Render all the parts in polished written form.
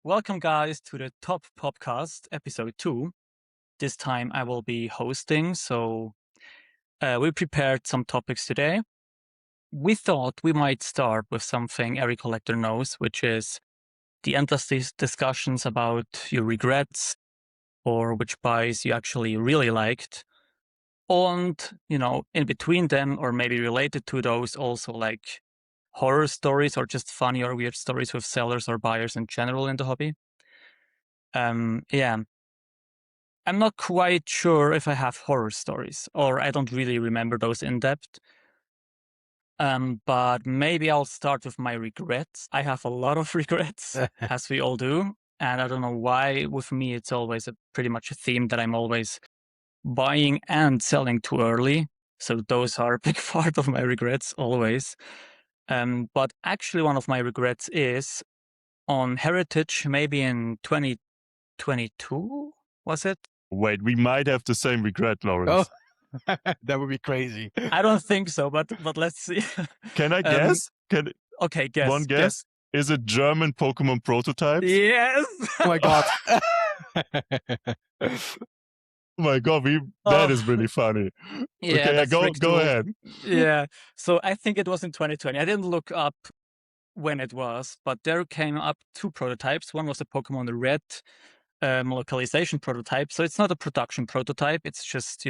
Welcome, guys, to the Top Podcast, episode 2. This time I will be hosting, so we prepared some topics today. We thought we might start with something every collector knows, which is the endless discussions about your regrets or which buys you actually really liked. And, in between them, or maybe related to those, also like horror stories or just funny or weird stories with sellers or buyers in general in the hobby. Yeah, I'm not quite sure if I have horror stories, or I don't really remember those in depth. But maybe I'll start with my regrets. I have a lot of regrets, as we all do. And I don't know why. With me, it's always pretty much a theme that I'm always buying and selling too early. So those are a big part of my regrets, always. But actually, one of my regrets is on Heritage, maybe in 2022, was it? Wait, we might have the same regret, Lawrence. Oh, that would be crazy. I don't think so, but let's see. Can I guess? Okay, guess. One guess? Is it German Pokemon prototypes? Yes. Oh my god. Oh my god, that is really funny. Yeah, okay, go ahead. Yeah. So I think it was in 2020. I didn't look up when it was, but there came up 2 prototypes. One was a Pokemon Red localization prototype. So it's not a production prototype. It's just,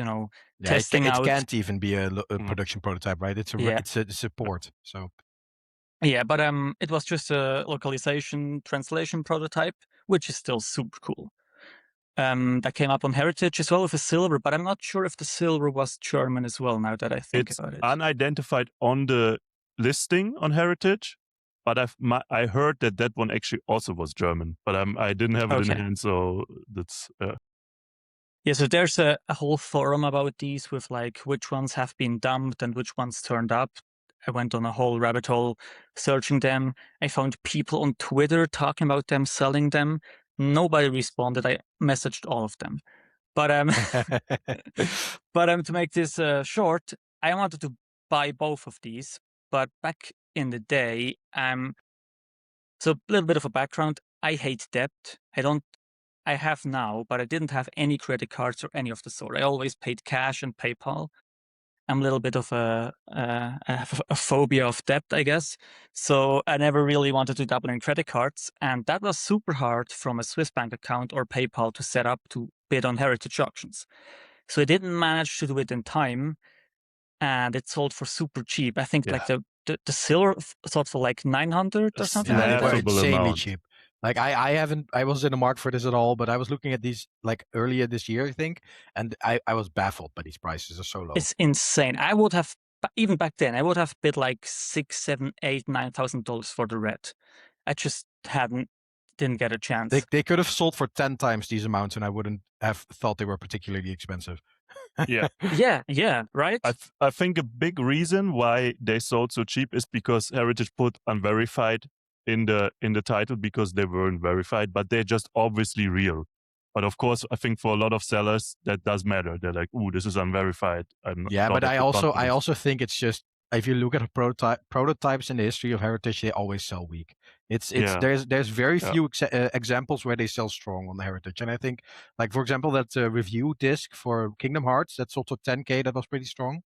testing it out. It can't even be a production prototype, right? It's a support. So yeah, but it was just a localization translation prototype, which is still super cool. That came up on Heritage as well with a silver, but I'm not sure if the silver was German as well, now that I think about it. It's unidentified on the listing on Heritage, but I heard that one actually also was German, but I didn't have it in hand, so that's... Yeah, so there's a whole forum about these with like which ones have been dumped and which ones turned up. I went on a whole rabbit hole searching them. I found people on Twitter talking about them, selling them. Nobody responded. I messaged all of them. But to make this short, I wanted to buy both of these. But back in the day, so a little bit of a background. I hate debt. I have now, but I didn't have any credit cards or any of the sort. I always paid cash and PayPal. I'm a little bit of I have a phobia of debt, I guess. So I never really wanted to dabble in credit cards. And that was super hard from a Swiss bank account or PayPal to set up to bid on heritage auctions. So I didn't manage to do it in time. And it sold for super cheap. I think like the silver sold for like 900 or something. Yeah, like it was insanely cheap. Like I wasn't in the market for this at all, but I was looking at these like earlier this year, I think, and I was baffled by these prices are so low. It's insane. I would have, even back then, I would have bid like $6,000, $7,000, $8,000, $9,000 for the red. I just didn't get a chance. They could have sold for 10 times these amounts, and I wouldn't have thought they were particularly expensive. yeah, right? I think a big reason why they sold so cheap is because Heritage put unverified in the title because they weren't verified, but they're just obviously real. But of course, I think for a lot of sellers that does matter. They're like, "Ooh, this is unverified." But I also think it's just if you look at prototypes in the history of Heritage, they always sell weak. There's very few examples where they sell strong on the Heritage, and I think like for example that review disc for Kingdom Hearts that's also 10K that was pretty strong.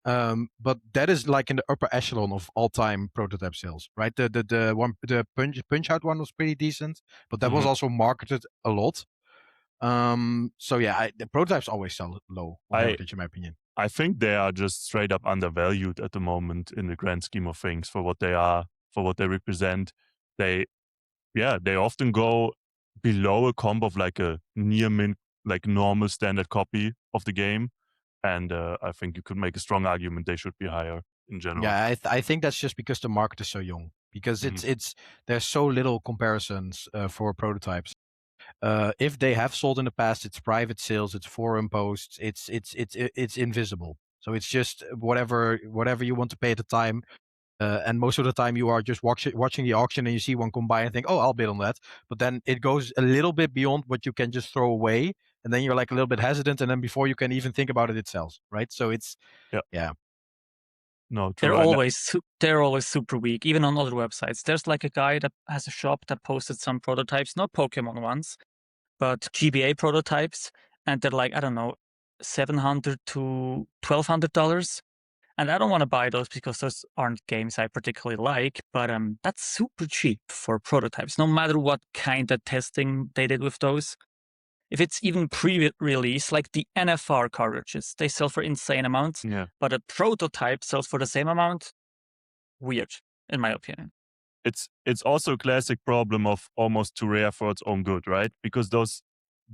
But that is like in the upper echelon of all-time prototype sales, right? The punch out one was pretty decent, but that was also marketed a lot. So yeah, the prototypes always sell low on Heritage, in my opinion. I think they are just straight up undervalued at the moment in the grand scheme of things for what they are, for what they represent. They often go below a comp of like a near mint, like normal standard copy of the game. And I think you could make a strong argument they should be higher in general. Yeah, I think that's just because the market is so young. Because there's so little comparisons for prototypes. If they have sold in the past, it's private sales, it's forum posts, it's invisible. So it's just whatever you want to pay at the time. And most of the time you are just watching the auction and you see one come by and think, oh, I'll bid on that. But then it goes a little bit beyond what you can just throw away. And then you're like a little bit hesitant. And then before you can even think about it, it sells, right? So it's, yeah. No, They're true. always super weak, even on other websites. There's like a guy that has a shop that posted some prototypes, not Pokemon ones, but GBA prototypes, and they're like, I don't know, $700 to $1,200. And I don't want to buy those because those aren't games I particularly like, but that's super cheap for prototypes, no matter what kind of testing they did with those. If it's even pre-release, like the NFR cartridges, they sell for insane amounts, but a prototype sells for the same amount. Weird, in my opinion. It's also a classic problem of almost too rare for its own good, right? Because those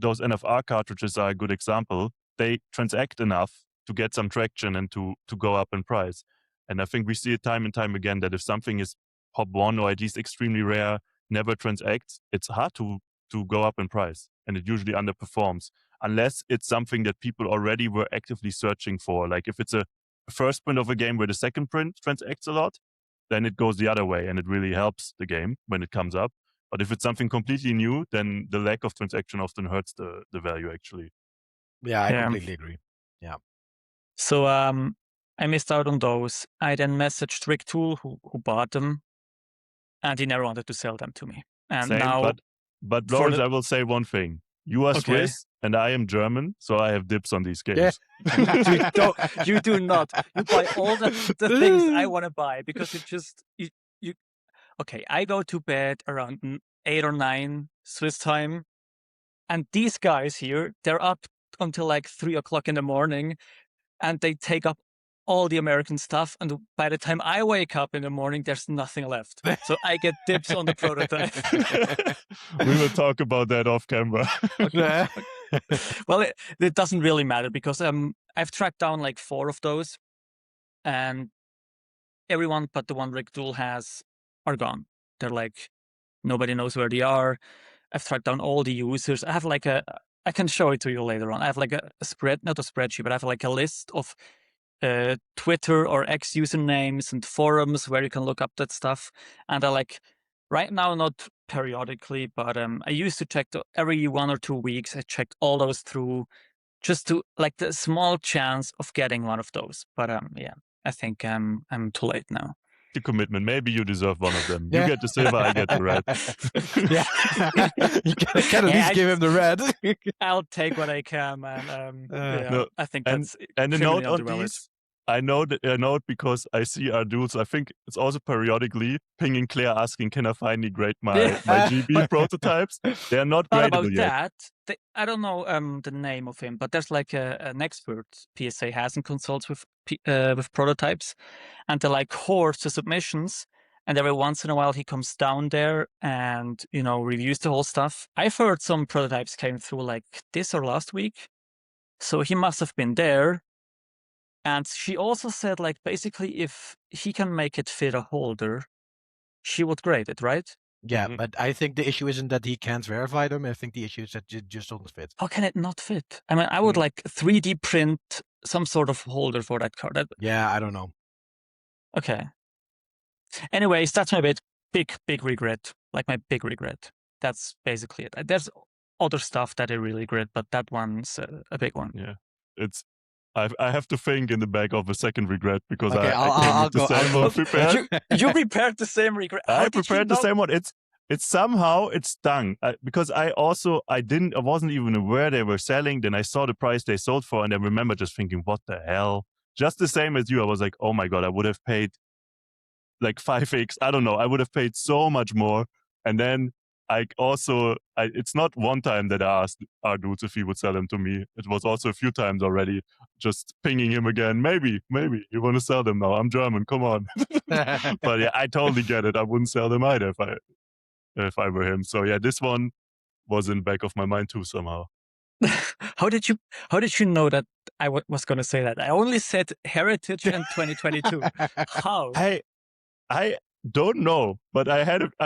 NFR cartridges are a good example. They transact enough to get some traction and to go up in price. And I think we see it time and time again that if something is top one or at least extremely rare, never transacts, it's hard to go up in price, and it usually underperforms unless it's something that people already were actively searching for. Like if it's a first print of a game where the second print transacts a lot, then it goes the other way and it really helps the game when it comes up. But if it's something completely new, then the lack of transaction often hurts the value actually. Yeah, I completely agree. Yeah. So I missed out on those. I then messaged Rick Tool who bought them, and he never wanted to sell them to me. And same, now, but Lawrence, I will say one thing. You are Swiss and I am German, so I have dips on these games. Yeah. you do not. You buy all the things I want to buy because it just you. Okay, I go to bed around 8 or 9 Swiss time, and these guys here, they're up until like 3 o'clock in the morning, and they take up all the American stuff, and by the time I wake up in the morning, there's nothing left. So I get dips on the prototype. We will talk about that off camera. Okay. Well, it doesn't really matter because I've tracked down like 4 of those, and everyone but the one Rick Tool has are gone. They're like, nobody knows where they are. I've tracked down all the users. I have like I can show it to you later on. I have like not a spreadsheet, but I have like a list of Twitter or X usernames and forums where you can look up that stuff. And I like, right now, not periodically, but I used to check every 1 or 2 weeks. I checked all those through just to like the small chance of getting one of those. But yeah, I think I'm too late now. The commitment. Maybe you deserve one of them. You get the silver, I get the red. Yeah, you can at least give him the red. I'll take what I can, man. No, I think that's and a note on these. I know it because I see our dudes. I think it's also periodically pinging Claire asking, "Can I finally grade my GB prototypes?" They are not gradable yet. That, I don't know the name of him, but there's like an expert PSA has in consults with prototypes, and they're like hordes to submissions. And every once in a while, he comes down there and reviews the whole stuff. I've heard some prototypes came through like this or last week, so he must have been there. And she also said, like, basically, if he can make it fit a holder, she would grade it, right? Yeah, but I think the issue isn't that he can't verify them. I think the issue is that it just doesn't fit. How can it not fit? I mean, I would like 3D print some sort of holder for that card. Yeah, I don't know. Okay. Anyways, that's my big regret. Like my big regret. That's basically it. There's other stuff that I really regret, but that one's a big one. Yeah, I have to think in the back of a second regret because I'll the same one prepared. You prepared the same regret. I prepared the same one. It's somehow it stung because I wasn't even aware they were selling. Then I saw the price they sold for, and I remember just thinking, what the hell? Just the same as you. I was like, oh my God, I would have paid like 5x. I don't know. I would have paid so much more. And then it's not one time that I asked our dudes if he would sell them to me. It was also a few times already, just pinging him again. Maybe you want to sell them now. I'm German. Come on. But yeah, I totally get it. I wouldn't sell them either if I were him. So yeah, this one was in the back of my mind too somehow. How did you know that I was going to say that? I only said Heritage in 2022. How? I don't know, but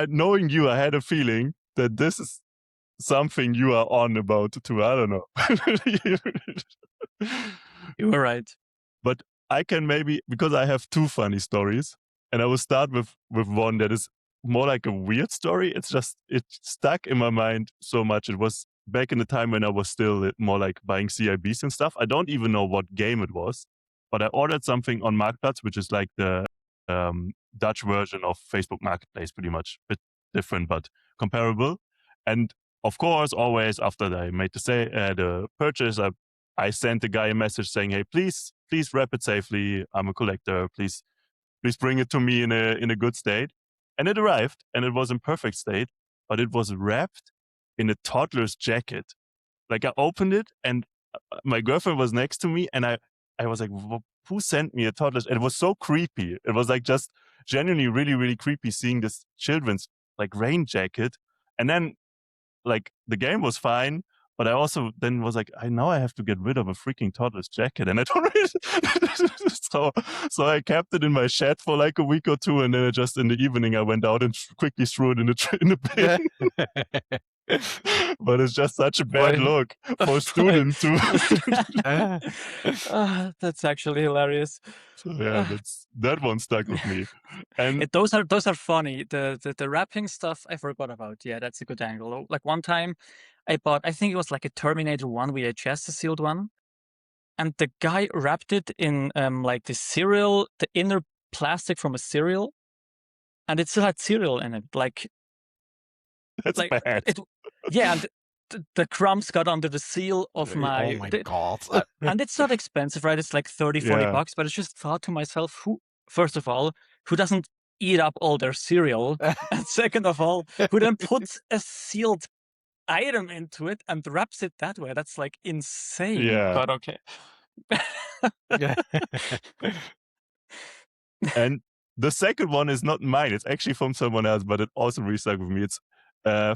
knowing you, I had a feeling that this is something you are on about too. I don't know. You were right. But I can maybe, because I have 2 funny stories, and I will start with one that is more like a weird story. It stuck in my mind so much. It was back in the time when I was still more like buying CIBs and stuff. I don't even know what game it was, but I ordered something on Marktplatz, which is like the Dutch version of Facebook Marketplace, pretty much. Bit different, but comparable. And of course, always after I made the purchase, I sent the guy a message saying, "Hey, please wrap it safely. I'm a collector. Please bring it to me in a good state." And it arrived, and it was in perfect state, but it was wrapped in a toddler's jacket. Like I opened it, and my girlfriend was next to me, and I was like, "Who sent me a toddler's?" And it was so creepy. It was like just genuinely really, really creepy seeing this children's like rain jacket. And then like the game was fine, but I also then was like, I know I have to get rid of a freaking toddler's jacket, and I don't really. so I kept it in my shed for like a week or two, and then just in the evening I went out and quickly threw it in the bin. But it's just such a bad look for students too. That's actually hilarious. So yeah, that one stuck with me. And those are funny. The wrapping stuff I forgot about. Yeah, that's a good angle. Like one time I bought, I think it was like a Terminator 1 VHS, a sealed one. And the guy wrapped it in like the inner plastic from a cereal. And it still had cereal in it. Like that's like bad. Yeah, and the crumbs got under the seal of my... Oh my God. And it's not expensive, right? It's like 30, 40 bucks. But I just thought to myself, first of all, who doesn't eat up all their cereal? And second of all, who then puts a sealed item into it and wraps it that way? That's like insane. Yeah. But okay. And the second one is not mine. It's actually from someone else, but it also really stuck with me. It's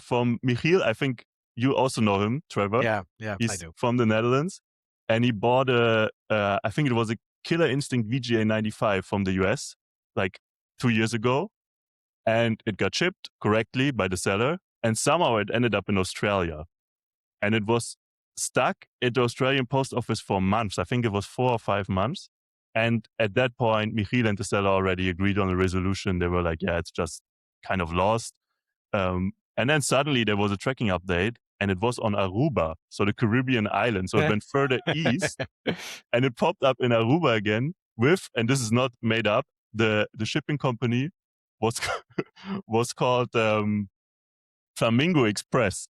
from Michiel. I think you also know him, Trevor. Yeah, He's I do. from the Netherlands. And he bought I think it was a Killer Instinct VGA 95 from the US, like 2 years ago. And it got shipped correctly by the seller. And somehow it ended up in Australia. And it was stuck at the Australian post office for months. I think it was 4 or 5 months. And at that point, Michiel and the seller already agreed on a resolution. They were like, yeah, it's just kind of lost. And then suddenly there was a tracking update, and it was on Aruba, so the Caribbean island. So it went further east, and it popped up in Aruba again with, and this is not made up, the shipping company was called Flamingo Express.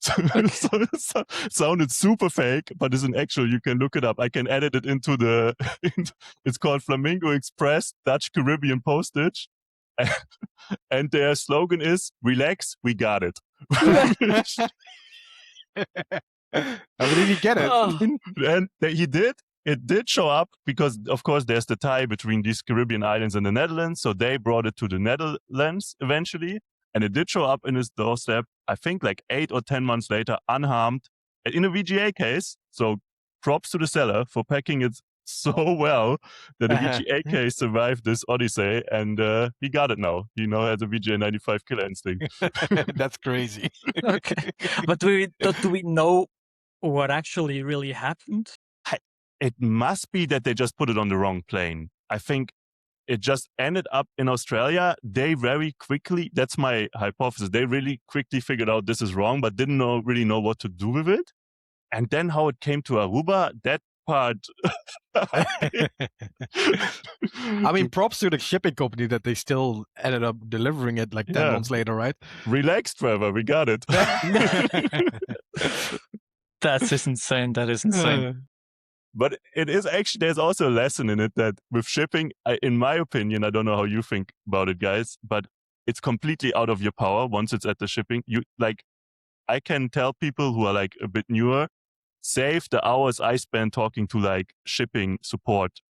So it sounded super fake, but it's an actual. You can look it up. I can edit it into it's called Flamingo Express Dutch Caribbean Postage, and their slogan is "Relax, we got it." I believe you get it. And he did. It did show up because, of course, there's the tie between these Caribbean islands and the Netherlands. So they brought it to the Netherlands eventually. And it did show up in his doorstep, I think like 8 or 10 months later, unharmed, in a VGA case. So props to the seller for packing it so well that the VGA case survived this odyssey, and he got it now. He now has a VGA 95 Killer Instinct. That's crazy. Okay. But do we know what actually really happened? It must be that they just put it on the wrong plane. I think it just ended up in Australia. They very quickly, that's my hypothesis, they really quickly figured out this is wrong, but didn't really know what to do with it. And then how it came to Aruba, that part... I mean, props to the shipping company that they still ended up delivering it like 10 months later, right? Relax, Trevor, we got it. That is insane. That is insane. But it is actually, there's also a lesson in it that with shipping, in my opinion, I don't know how you think about it, guys, but it's completely out of your power once it's at the shipping. I can tell people who are like a bit newer, save the hours I spend talking to like shipping support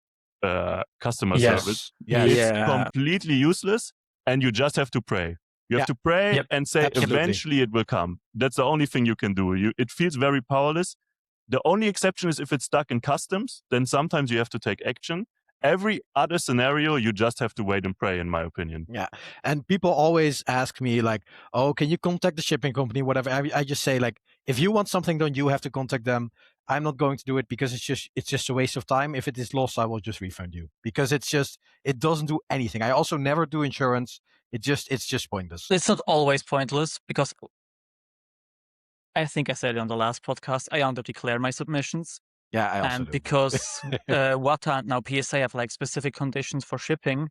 customer service. Yes. It's completely useless, and you just have to pray. You have to pray and say, eventually it will come. That's the only thing you can do. It feels very powerless. The only exception is if it's stuck in customs, then sometimes you have to take action. Every other scenario, you just have to wait and pray, in my opinion. Yeah. And people always ask me like, oh, can you contact the shipping company, whatever. I just say like, if you want something done, you have to contact them. I'm not going to do it because it's just a waste of time. If it is lost, I will just refund you because it doesn't do anything. I also never do insurance. It's just pointless. It's not always pointless because I think I said it on the last podcast, I under-declare my submissions. Yeah, I also and do. because WATA and now PSA have like specific conditions for shipping,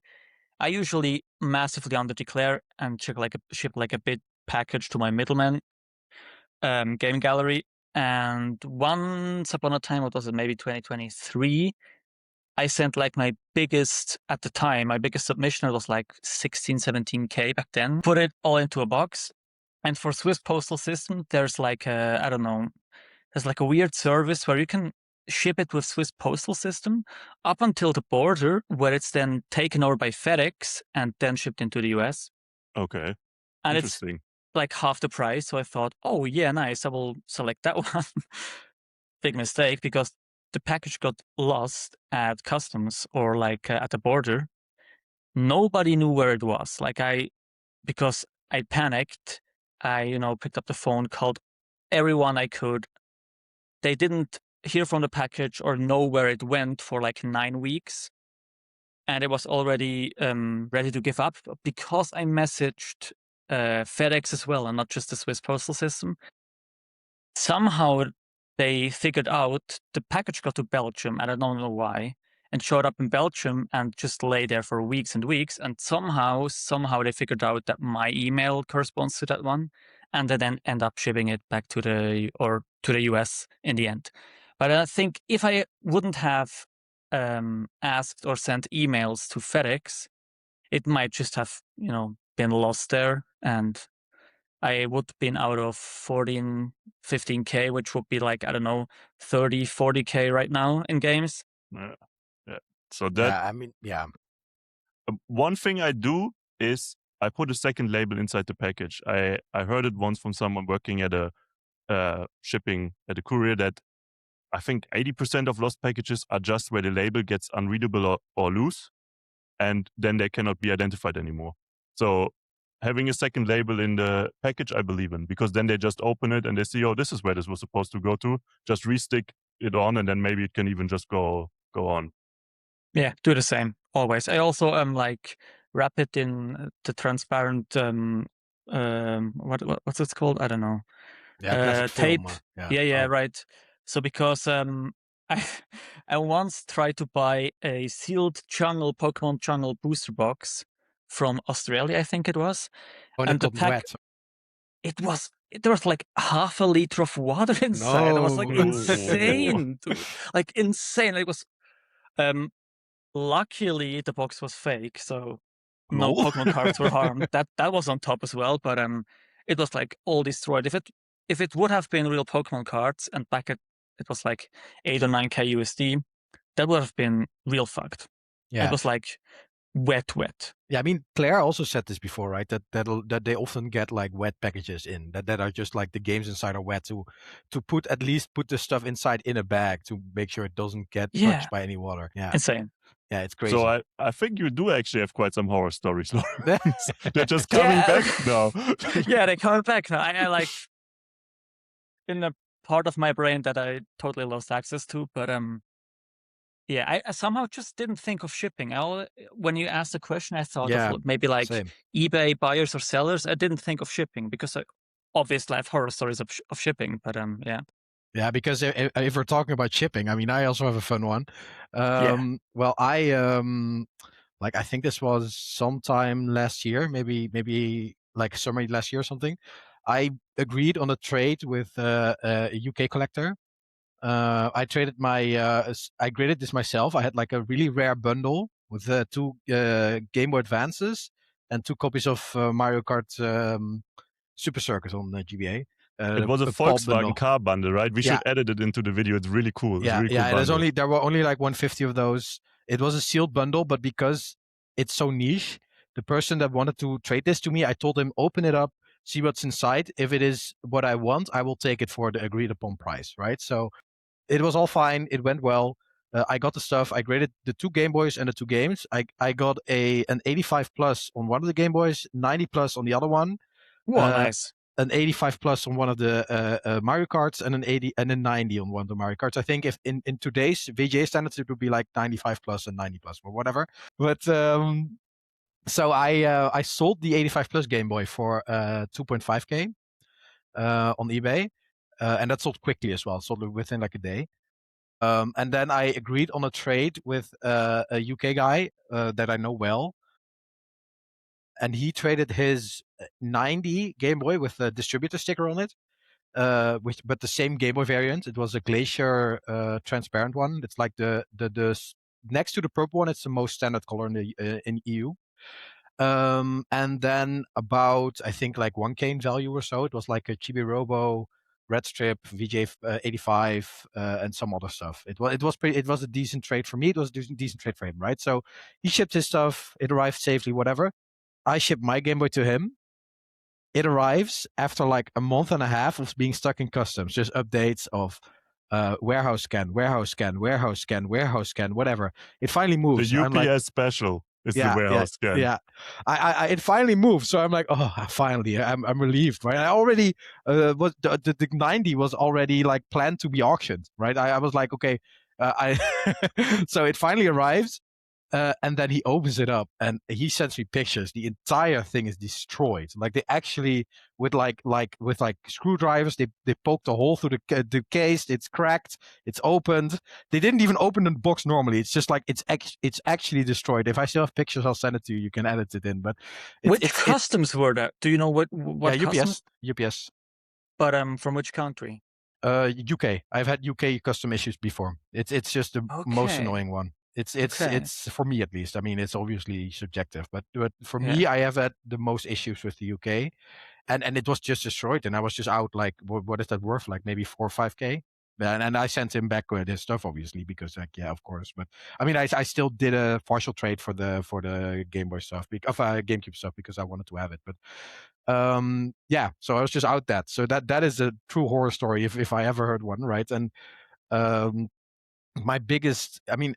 I usually massively underdeclare and ship like a big package to my middleman game gallery. And once upon a time, what was it, maybe 2023, I sent like my biggest submission. It was like 16, 17K back then. Put it all into a box. And for Swiss Postal System, there's like there's like a weird service where you can ship it with Swiss Postal System up until the border, where it's then taken over by FedEx and then shipped into the US. Okay. And Interesting. it's like half the price. So I thought, oh yeah, nice. I will select that one. Big mistake, because the package got lost at customs or like at the border. Nobody knew where it was. Because I panicked, I picked up the phone, called everyone I could. They didn't hear from the package or know where it went for like 9 weeks. And it was already ready to give up, because I messaged FedEx as well and not just the Swiss Postal System. Somehow they figured out the package got to Belgium, and I don't know why, and showed up in Belgium and just lay there for weeks and weeks. And somehow they figured out that my email corresponds to that one, and they then end up shipping it back to the US in the end. But I think if I wouldn't have asked or sent emails to FedEx, it might just have been lost there, and I would have been out of 14, 15K, which would be like, I don't know, 30, 40K right now in games. Yeah. So that, one thing I do is I put a second label inside the package. I heard it once from someone working at a shipping at a courier that I think 80% of lost packages are just where the label gets unreadable or loose, and then they cannot be identified anymore. So having a second label in the package, I believe in, because then they just open it and they see, oh, this is where this was supposed to go to. Just restick it on, and then maybe it can even just go on. Yeah, do the same always. I also like wrap it in the transparent what's it called? I don't know. Tape. Film. Yeah, right. So because I once tried to buy a sealed Pokemon Jungle booster box from Australia, I think it was. And the pack, there was like half a liter of water inside. It was like insane, dude. Like insane. It was luckily the box was fake, so no Pokemon cards were harmed. That was on top as well, but it was like all destroyed. If it would have been real Pokemon cards and back it was like 8 or 9K USD, that would have been real fucked. Yeah. It was like wet. Yeah, I mean, Claire also said this before, right? That they often get like wet packages in that are just like the games inside are wet to put the stuff inside in a bag to make sure it doesn't get touched by any water. Yeah, insane. Yeah, it's crazy. So I think you do actually have quite some horror stories. They're just coming back now. Yeah, they're coming back now. I like in a part of my brain that I totally lost access to, but yeah, I somehow just didn't think of shipping. When you asked the question, I thought of maybe like eBay buyers or sellers. I didn't think of shipping because obviously I have horror stories of shipping, but yeah. Yeah, because if we're talking about shipping, I mean, I also have a fun one. Well, I think this was sometime last year, maybe like summer last year or something. I agreed on a trade with a UK collector. I traded I graded this myself. I had like a really rare bundle with 2 Game Boy Advances and 2 copies of Mario Kart Super Circuit on GBA. It was a Volkswagen car bundle, right? We should edit it into the video. It's really cool. It's really cool. There were only like 150 of those. It was a sealed bundle, but because it's so niche, the person that wanted to trade this to me, I told him, open it up, see what's inside. If it is what I want, I will take it for the agreed upon price, right? So it was all fine. It went well. I got the stuff. I graded the 2 Game Boys and the 2 games. I got an 85 plus on one of the Game Boys, 90 plus on the other one. Whoa, nice. An 85 plus on one of the Mario Karts and an 80 and a 90 on one of the Mario Karts. I think if in today's VGA standards, it would be like 95 plus and 90 plus or whatever. But so I sold the 85 plus Game Boy for 2.5K on eBay. And that sold quickly as well. Sold within like a day. And then I agreed on a trade with a UK guy that I know well. And he traded his 90 Game Boy with a distributor sticker on it, but the same Game Boy variant. It was a Glacier transparent one. It's like the next to the purple one. It's the most standard color in the in EU. And then about I think like 1K in value or so. It was like a Chibi Robo, Red Strip, VJ 85, and some other stuff. It was a decent trade for me. It was a decent trade for him, right? So he shipped his stuff. It arrived safely, whatever. I shipped my Game Boy to him. It arrives after like a month and a half of being stuck in customs, just updates of warehouse scan, warehouse scan, warehouse scan, warehouse scan, whatever. It finally moves. The I'm like, UPS special is the yeah, warehouse scan. Yeah. It finally moved. So I'm like, oh, finally, I'm relieved, right? I already was the 90 was already like planned to be auctioned, right? I was like, okay, so it finally arrives. And then he opens it up and he sends me pictures. The entire thing is destroyed. Like they actually with screwdrivers, they poked a hole through the case. It's cracked. It's opened. They didn't even open the box normally. It's just like it's actually destroyed. If I still have pictures, I'll send it to you. You can edit it in. But which customs were that? Do you know what yeah, customs? UPS. But from which country? UK. I've had UK custom issues before. It's just the most annoying one. It's for me at least. I mean, it's obviously subjective, but for me, I have had the most issues with the UK, and it was just destroyed, and I was just out like, what is that worth? Like maybe 4 or 5K. And I sent him back with his stuff, obviously, because like, yeah, of course. But I mean, I still did a partial trade for the Game Boy stuff, GameCube stuff, because I wanted to have it. But yeah, so I was just out that. So that is a true horror story if I ever heard one, right? And my biggest, I mean,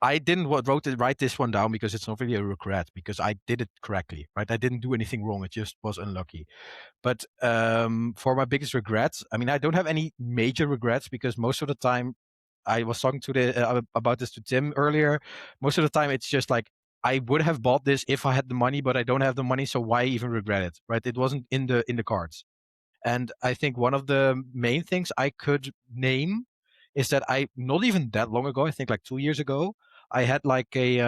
I didn't write this one down because it's not really a regret, because I did it correctly, right? I didn't do anything wrong. It just was unlucky. But for my biggest regrets, I mean, I don't have any major regrets, because most of the time, I was talking about this to Tim earlier. Most of the time, it's just like, I would have bought this if I had the money, but I don't have the money, so why even regret it, right? It wasn't in the cards. And I think one of the main things I could name is that not even that long ago, I think like 2 years ago, I had like I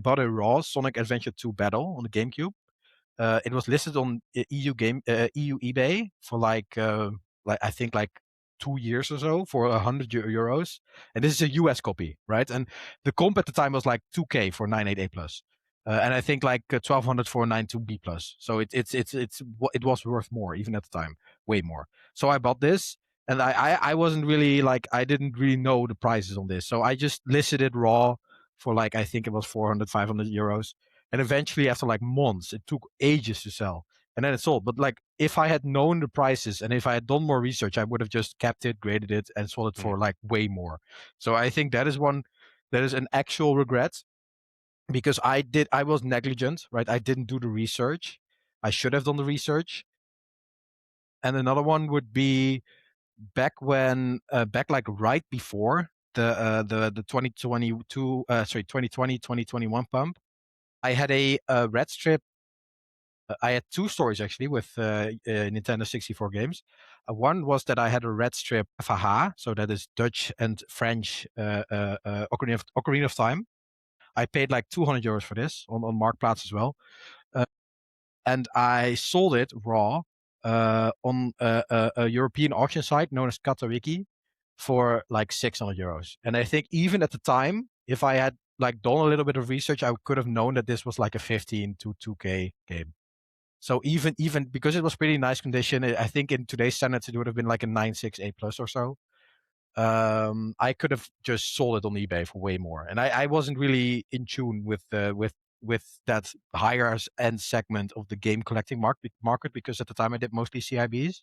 bought a raw Sonic Adventure 2 Battle on the GameCube. It was listed on EU eBay for like I think like 2 years or so for 100 euros, and this is a US copy, right? And the comp at the time was like 2K for 98A plus, and I think like 1200 for 92B plus. So it was worth more even at the time, way more. So I bought this, and I wasn't really like, I didn't really know the prices on this, so I just listed it raw for like, I think it was 400 500 euros. And eventually, after like months, it took ages to sell. And then it sold. But like, if I had known the prices and if I had done more research, I would have just kept it, graded it, and sold it for like way more. So I think that is an actual regret, because I was negligent, right? I didn't do the research. I should have done the research. And another one would be back like right before the 2021 pump. I had a red strip. I had two stories actually with Nintendo 64 games. One was that I had a red strip FH, so that is Dutch and French Ocarina of Time. I paid like 200 euros for this on Marktplaats as well. And I sold it raw on a European auction site known as Katawiki for like 600 euros. And I think even at the time, if I had like done a little bit of research, I could have known that this was like a 15 to 2K game. So even because it was pretty nice condition, I think in today's standards, it would have been like a 9.6 A+ or so. I could have just sold it on eBay for way more. And I wasn't really in tune with that higher end segment of the game collecting market, because at the time I did mostly CIBs.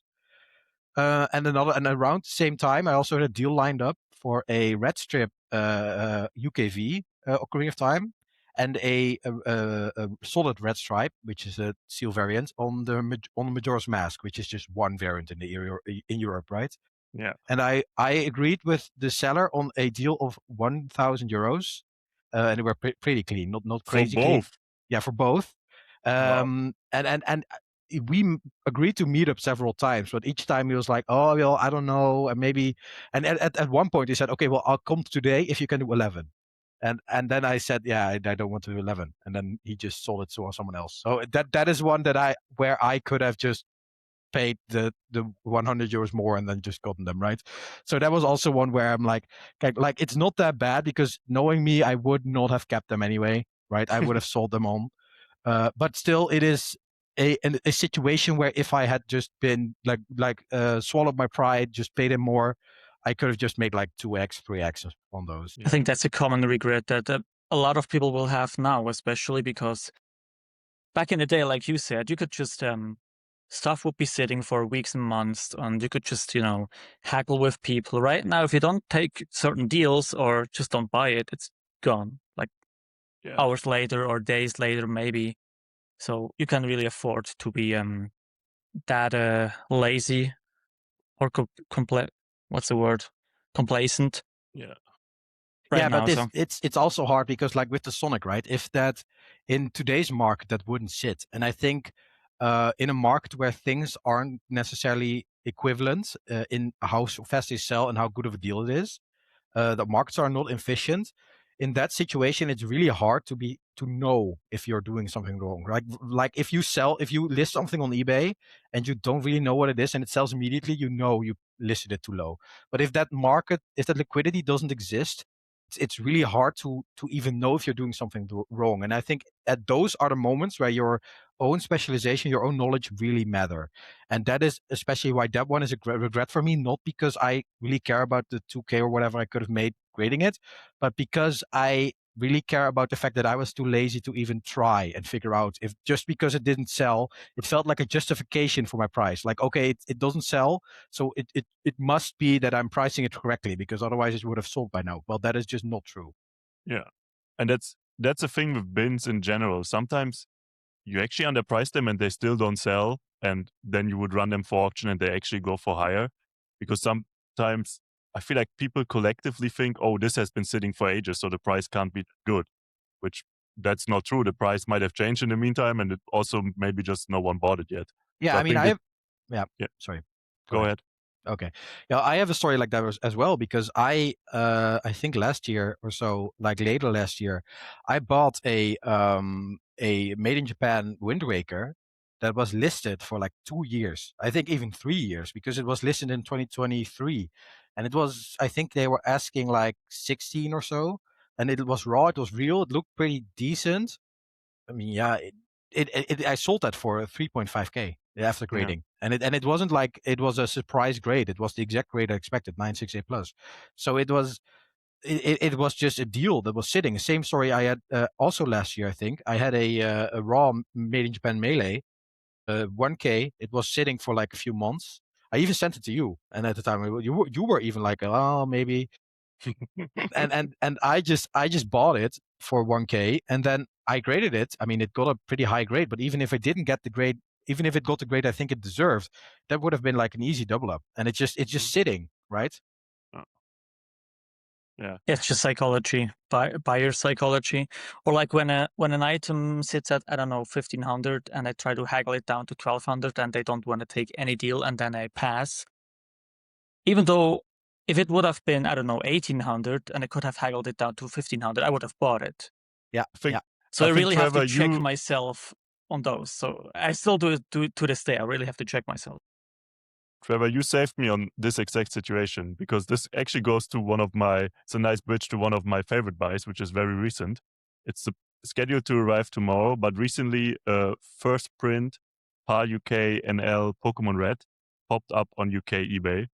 And around the same time, I also had a deal lined up for a red strip UKV Ocarina of Time, and a solid red stripe, which is a seal variant on the Majora's Mask, which is just one variant in Europe, right? Yeah. And I agreed with the seller on a deal of 1,000 euros, and they were pretty clean, not crazy for both. clean. Yeah, for both. Wow. And we agreed to meet up several times, but each time he was like, "Oh, well, I don't know, and maybe." And at one point he said, "Okay, well, I'll come today if you can do 11." And then I said, "Yeah, I don't want to do 11." And then he just sold it to someone else. So that is one where I could have just paid the 100 euros more and then just gotten them, right? So that was also one where I'm like it's not that bad, because knowing me, I would not have kept them anyway, right? I would have sold them on. But still, it is a situation where if I had just been swallowed my pride, just paid him more, I could have just made like 2x, 3x on those. I think that's a common regret that a lot of people will have now, especially because back in the day, like you said, you could just stuff would be sitting for weeks and months, and you could just haggle with people. Right now, if you don't take certain deals or just don't buy it, it's gone. Like hours later or days later, maybe. So you can really afford to be that lazy or what's the word? Complacent. Yeah. Right now, but it's also hard because, like with the Sonic, right? If that in today's market that wouldn't sit, and I think in a market where things aren't necessarily equivalent in how fast they sell and how good of a deal it is, the markets are not efficient. In that situation, it's really hard to know if you're doing something wrong. Like if you list something on eBay and you don't really know what it is and it sells immediately, you listed it too low. But if that liquidity doesn't exist, it's really hard to even know if you're doing something wrong. And I think at those are the moments where your own specialization, your own knowledge really matter. And that is especially why that one is a regret for me, not because I really care about the 2K or whatever I could have made grading it, but because I really care about the fact that I was too lazy to even try and figure out if just because it didn't sell, it felt like a justification for my price. Like, okay, it doesn't sell, so it must be that I'm pricing it correctly, because otherwise it would have sold by now. Well, that is just not true. Yeah. And that's a thing with bins in general. Sometimes you actually underprice them and they still don't sell, and then you would run them for auction and they actually go for higher, because sometimes I feel like people collectively think, oh, this has been sitting for ages, so the price can't be good, which that's not true. The price might have changed in the meantime, and it also maybe just no one bought it yet. Yeah, so I mean, sorry. Go ahead. Okay. Yeah, I have a story like that as well, because I think last year or so, like later last year, I bought a made in Japan Wind Waker that was listed for like 2 years. I think even 3 years, because it was listed in 2023. And I think they were asking like 16 or so, and it was raw, it was real, it looked pretty decent. I mean, yeah, I sold that for 3.5K after grading, and it wasn't like it was a surprise grade. It was the exact grade I expected, 968 plus. So it was just a deal that was sitting. Same story I had also last year. I think I had a raw made in Japan Melee, 1K. It was sitting for like a few months. I even sent it to you, and at the time you were even like, oh, maybe. and I just bought it for 1K, and then I graded it. I mean, it got a pretty high grade, but even if it didn't get the grade, even if it got the grade I think it deserved, that would have been like an easy double up. And it's just sitting, right? Yeah, it's just psychology, buyer psychology. Or like when an item sits at, I don't know, 1,500, and I try to haggle it down to 1,200, and they don't want to take any deal, and then I pass. Even though if it would have been, I don't know, 1,800, and I could have haggled it down to 1,500, I would have bought it. Yeah. So I really have to check myself on those. So I still do it to this day. I really have to check myself. Trevor, you saved me on this exact situation, because this actually goes to it's a nice bridge to one of my favorite buys, which is very recent. It's scheduled to arrive tomorrow, but recently first print PAL UK NL Pokemon Red popped up on UK eBay,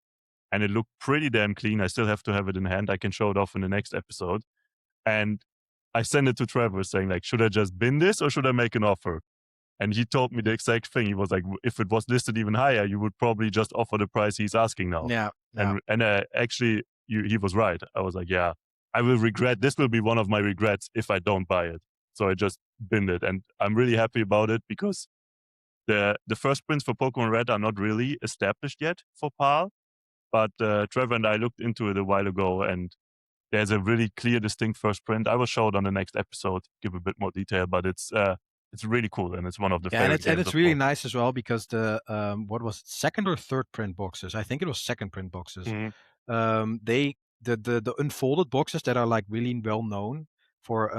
and it looked pretty damn clean. I still have to have it in hand. I can show it off in the next episode. And I sent it to Trevor saying, like, should I just bin this or should I make an offer? And he told me the exact thing. He was like, if it was listed even higher, you would probably just offer the price he's asking now. Yeah. And actually, he was right. I was like, yeah, I will regret. This will be one of my regrets if I don't buy it. So I just binned it. And I'm really happy about it, because the first prints for Pokemon Red are not really established yet for PAL. But Trevor and I looked into it a while ago, and there's a really clear, distinct first print. I will show it on the next episode, give a bit more detail, but it's it's really cool, and it's one of the Yeah, favorite and games it's of really all. nice as well because the what was it, second or third print boxes? I think it was second print boxes. They the unfolded boxes that are like really well known for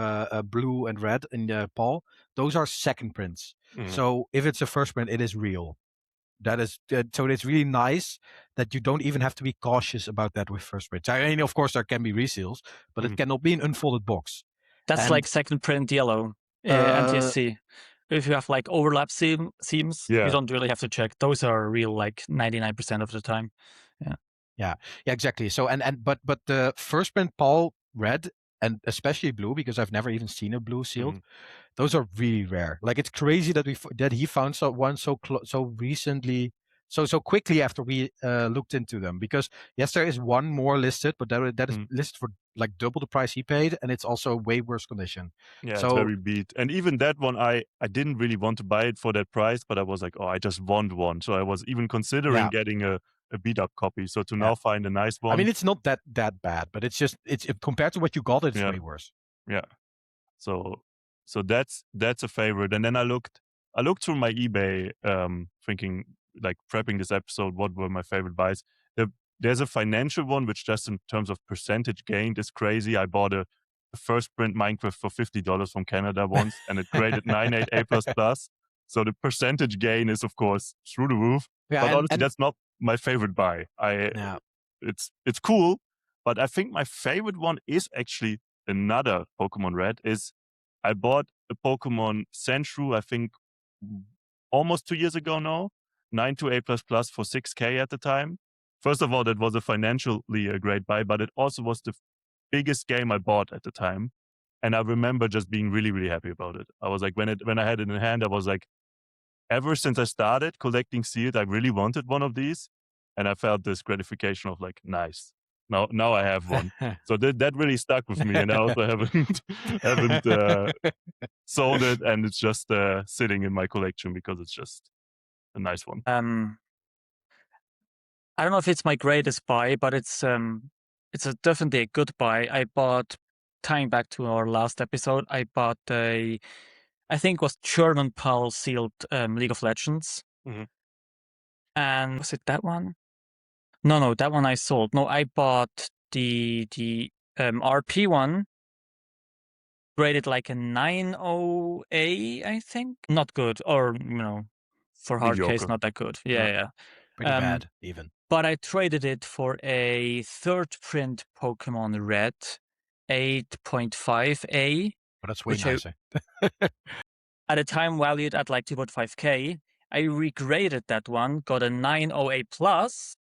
blue and red in the Paul, those are second prints. So if it's a first print, it is real. That is so it's really nice that you don't even have to be cautious about that with first prints. I mean, of course, there can be reseals, but it cannot be an unfolded box. That's And like second print yellow, NTSC. If you have like overlap seams, you don't really have to check. Those are real like 99% of the time. Yeah, exactly. So but the first print Paul red and especially blue, because I've never even seen a blue sealed. Those are really rare. Like it's crazy that he found one so recently, so quickly after we looked into them. Because yes, there is one more listed, but that is listed for like double the price he paid, and it's also way worse condition. Yeah, so, it's very beat. And even that one, I didn't really want to buy it for that price, but I was like, oh, I just want one. So I was even considering getting a beat up copy. So to now find a nice one. I mean, it's not that bad, but it's just compared to what you got, it's way worse. Yeah. So that's a favorite. And then I looked through my eBay, thinking like prepping this episode, what were my favorite buys. There's a financial one, which just in terms of percentage gained is crazy. I bought a first print Minecraft for $50 from Canada once, and it graded 98A++. So the percentage gain is, of course, through the roof. Yeah, but honestly, that's not my favorite buy. It's cool, but I think my favorite one is actually another Pokemon Red. Is I bought a Pokemon Sandshrew, I think almost 2 years ago now, 92A++ for $6K at the time. First of all, that was a financially a great buy, but it also was the biggest game I bought at the time. And I remember just being really, really happy about it. I was like, when I had it in hand, I was like, ever since I started collecting sealed, I really wanted one of these. And I felt this gratification of like, nice. Now I have one. So that really stuck with me. And I also haven't sold it. And it's just sitting in my collection because it's just a nice one. I don't know if it's my greatest buy, but it's definitely a good buy. I bought, tying back to our last episode, I bought I think it was German PAL sealed League of Legends. And was it that one? No, that one I sold. No, I bought the RP one, graded like a 90A, I think. Not good, or for hard case, not that good. Yeah. Pretty bad, even. But I traded it for a third print Pokemon Red, 8.5A. But that's way nicer. At the time valued at like 2.5K. I regraded that one, got a 90A plus,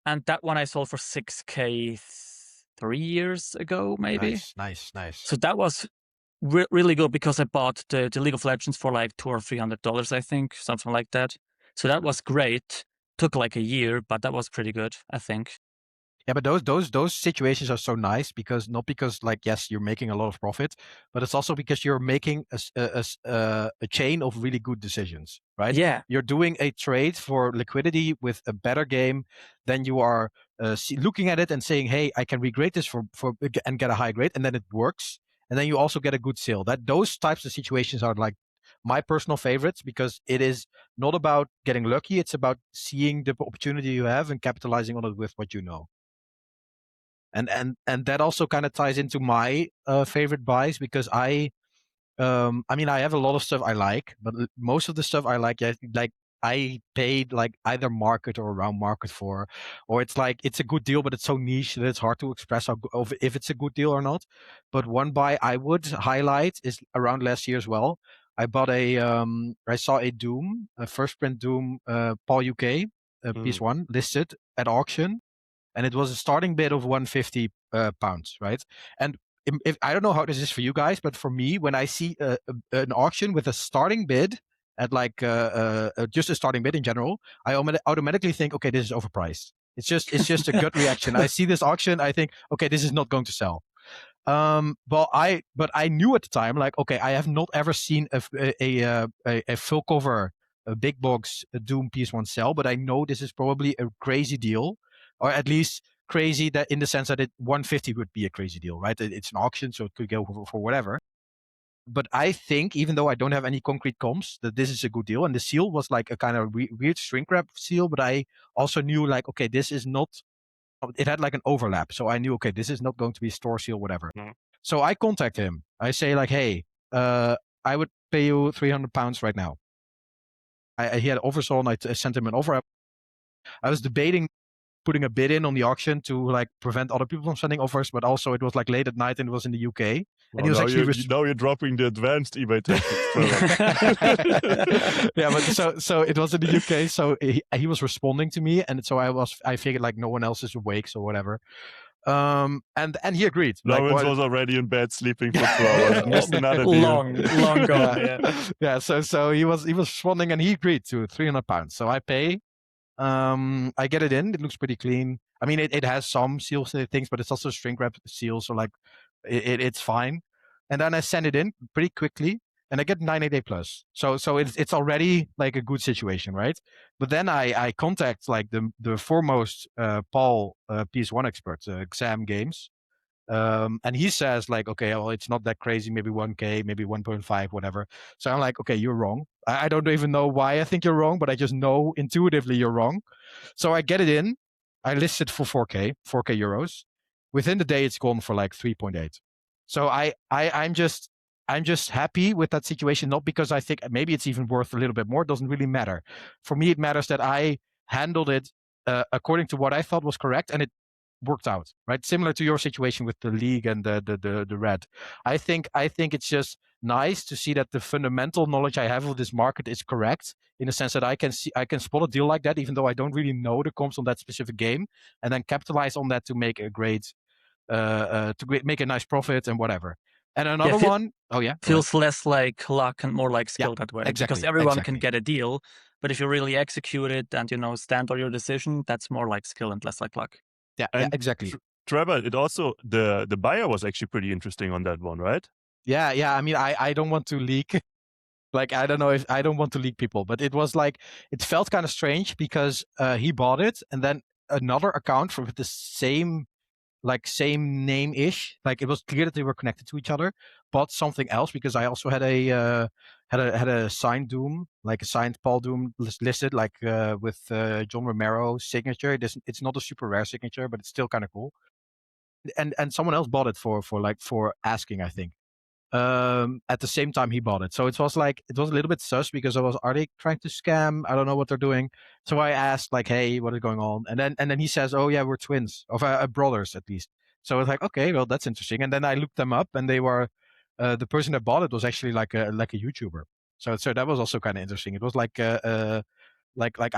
and that one I sold for 6K 3 years ago, maybe. Nice. So that was really good because I bought the League of Legends for like $200 or $300, I think, something like that. So that was great. Took like a year, but that was pretty good, I think. Yeah, but those situations are so nice because not because like yes you're making a lot of profit, but it's also because you're making a chain of really good decisions, right? Yeah, you're doing a trade for liquidity with a better game, then you are looking at it and saying, hey, I can regrade this for and get a high grade, and then it works, and then you also get a good sale. That those types of situations are like my personal favorites because it is not about getting lucky; it's about seeing the opportunity you have and capitalizing on it with what you know. And that also kind of ties into my favorite buys because I mean I have a lot of stuff I like, but most of the stuff I like I paid like either market or around market for, or it's like it's a good deal but it's so niche that it's hard to express if it's a good deal or not. But one buy I would highlight is around last year as well. I bought I saw a Doom, a first print Doom Paul UK piece one listed at auction, and it was a starting bid of 150 pounds, right? And if I don't know how this is for you guys, but for me, when I see an auction with a starting bid at like just a starting bid in general, I automatically think, okay, this is overpriced. It's just a gut reaction. I see this auction, I think, okay, this is not going to sell. But I knew at the time, like, okay, I have not ever seen a full cover, a big box Doom PS1 sell, but I know this is probably a crazy deal, or at least crazy that in the sense that 150 would be a crazy deal, right? It's an auction, so it could go for whatever. But I think, even though I don't have any concrete comps, that this is a good deal. And the seal was like a kind of weird shrink wrap seal, but I also knew like, okay, this is not, it had like an overlap. So I knew, okay, this is not going to be a store seal, whatever. No. So I contact him. I say like, hey, I would pay you £300 right now. He had offers on. I sent him an offer. I was debating putting a bid in on the auction to like prevent other people from sending offers, but also it was like late at night and it was in the UK. Well, and he was now you're dropping the advanced eBay tactics. Yeah, but so it was in the UK, so he was responding to me, and so I figured like no one else is awake, so whatever. And he agreed. Lawrence was already in bed sleeping for 2 hours. Missed another deal. Long gone. Yeah. So he was responding, and he agreed to £300. So I pay. I get it in. It looks pretty clean. I mean, it has some seal things, but it's also shrink wrap seal, so like it's fine. And then I send it in pretty quickly, and I get 98 plus. So it's already like a good situation, right? But then I contact like the foremost Paul PS1 expert, Xam Games. And he says like, okay, well, it's not that crazy, maybe 1K, maybe 1.5, whatever. So I'm like, okay, you're wrong. I don't even know why I think you're wrong, but I just know intuitively you're wrong. So I get it in. I list it for 4K euros. Within the day, it's gone for like 3.8. So I'm just happy with that situation, not because I think maybe it's even worth a little bit more. It doesn't really matter. For me, it matters that I handled it according to what I thought was correct, and it worked out, right? Similar to your situation with the league and the red. I think it's just nice to see that the fundamental knowledge I have of this market is correct, in the sense that I can spot a deal like that, even though I don't really know the comps on that specific game, and then capitalize on that to make a great make a nice profit and whatever. And another one, feels less like luck and more like skill that way. Exactly, because everyone can get a deal, but if you really execute it and stand by your decision, that's more like skill and less like luck. Yeah, exactly. Trevor, it also the buyer was actually pretty interesting on that one, right? Yeah. I mean, I don't want to leak. Like, I don't know if I don't want to leak people, but it was like, it felt kind of strange because he bought it, and then another account from the same name-ish, like it was clear that they were connected to each other, bought something else, because I also had a signed Doom, like a signed Paul Doom listed, like with John Romero's signature. It's not a super rare signature, but it's still kind of cool. And someone else bought it for asking, I think. At the same time he bought it. So it was a little bit sus, because are they trying to scam? I don't know what they're doing. So I asked like, hey, what is going on? And then he says, oh yeah, we're twins, or brothers at least. So I was like, okay, well, that's interesting. And then I looked them up, and they were, the person that bought it was actually like a YouTuber. So that was also kind of interesting. It was like I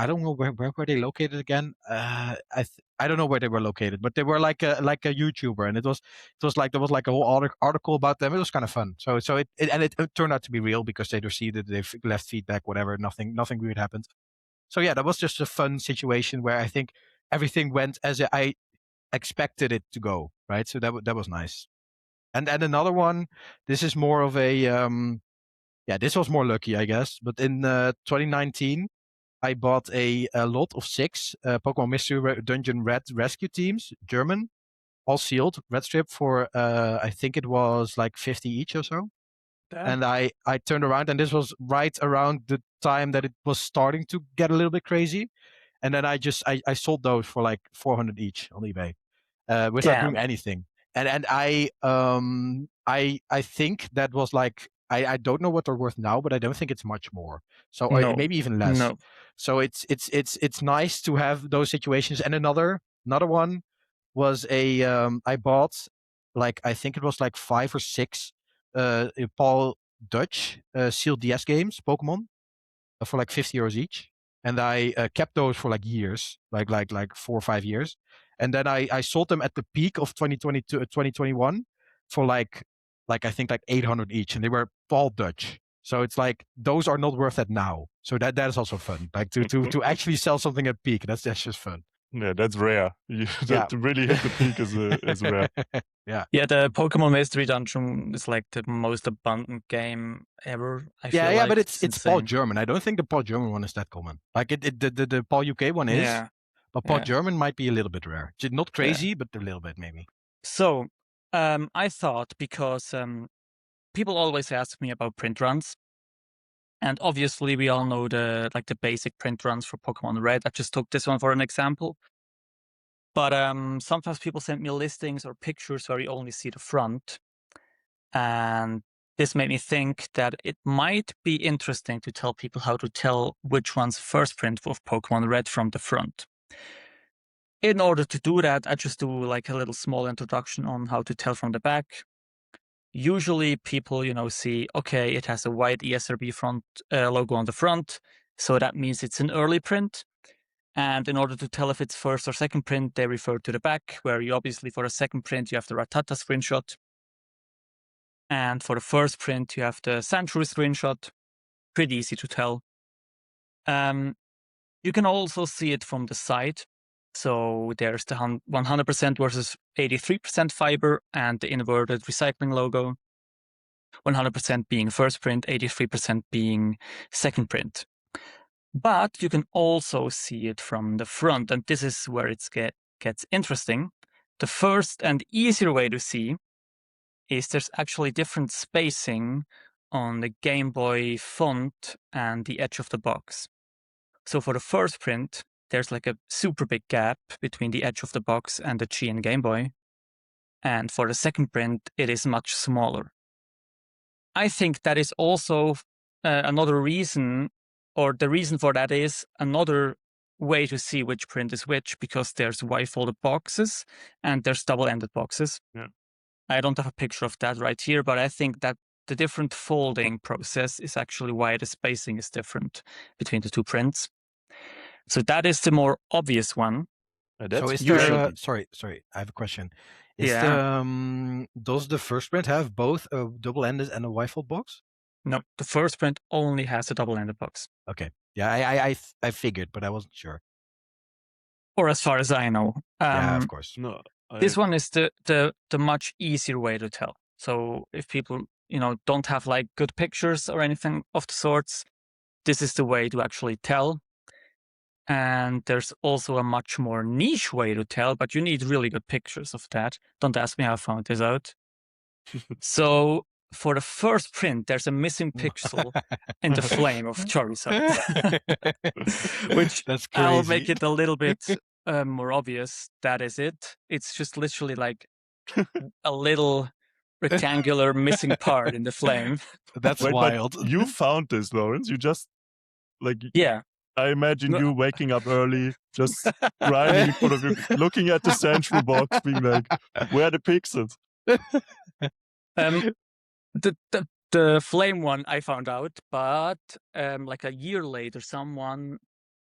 don't know where were they located again. I don't know where they were located, but they were like a YouTuber, and it was like there was like a whole article about them. It was kind of fun. So it turned out to be real, because they received it, they left feedback, whatever. Nothing weird happened. So yeah, that was just a fun situation where I think everything went as I expected it to go. Right. So that was nice. And another one. This is more of a this was more lucky, I guess. But in 2019. I bought a lot of 6 Pokemon Mystery Dungeon Red Rescue Teams, German, all sealed, red strip, for I think it was like 50 each or so. Damn. And I turned around, and this was right around the time that it was starting to get a little bit crazy. And then I sold those for like 400 each on eBay, without doing anything. And I think that was like, I don't know what they're worth now, but I don't think it's much more. So or maybe even less. No. So it's nice to have those situations. And another one was I bought, like, I think it was like 5 or 6 Paul Dutch sealed DS games, Pokemon, for like 50 euros each. And I kept those for like years, like 4 or 5 years. And then I sold them at the peak of 2022, 2021 for like I think like 800 each, and they were Paul Dutch. So it's like, those are not worth it now. So that is also fun. Like to actually sell something at peak, that's just fun. Yeah, that's rare. To really hit the peak is rare. Yeah. Yeah, the Pokemon Mystery Dungeon is like the most abundant game ever. I feel like. But it's Paul German. I don't think the Paul German one is that common. Like the Paul UK one is. Yeah. But Paul German might be a little bit rare. Not crazy, but a little bit maybe. So I thought, because people always ask me about print runs. And obviously, we all know the basic print runs for Pokemon Red. I just took this one for an example. But sometimes people send me listings or pictures where you only see the front. And this made me think that it might be interesting to tell people how to tell which one's first print of Pokemon Red from the front. In order to do that, I just do like a little small introduction on how to tell from the back. Usually people, see, okay, it has a white ESRB front logo on the front. So that means it's an early print. And in order to tell if it's first or second print, they refer to the back, where you obviously, for a second print, you have the Rattata screenshot. And for the first print, you have the Sandshrew screenshot. Pretty easy to tell. You can also see it from the side. So there's the 100% versus 83% fiber and the inverted recycling logo. 100% being first print, 83% being second print. But you can also see it from the front, and this is where it gets interesting. The first and easier way to see is there's actually different spacing on the Game Boy font and the edge of the box. So for the first print, there's like a super big gap between the edge of the box and the G in Game Boy. And for the second print, it is much smaller. I think that is also another reason, or the reason for that is another way to see which print is which, because there's Y-folded boxes and there's double-ended boxes. Yeah. I don't have a picture of that right here, but I think that the different folding process is actually why the spacing is different between the two prints. So that is the more obvious one. So is there? Sorry, I have a question. Does the first print have both a double-ended and a Y-fold box? No, the first print only has a double-ended box. Okay, yeah, I figured, but I wasn't sure. Or as far as I know. Yeah, of course. No, this one is the much easier way to tell. So if people don't have like good pictures or anything of the sorts, this is the way to actually tell. And there's also a much more niche way to tell, but you need really good pictures of that. Don't ask me how I found this out. So for the first print, there's a missing pixel in the flame of Charizard, which That's crazy. I'll make it a little bit more obvious. That is it. It's just literally like a little rectangular missing part in the flame. That's wild. You found this, Lawrence. You just yeah. I imagine you waking up early, just grinding in front of you, looking at the Sandshrew box, being like, "Where are the pixels?" The flame one I found out, but like a year later, someone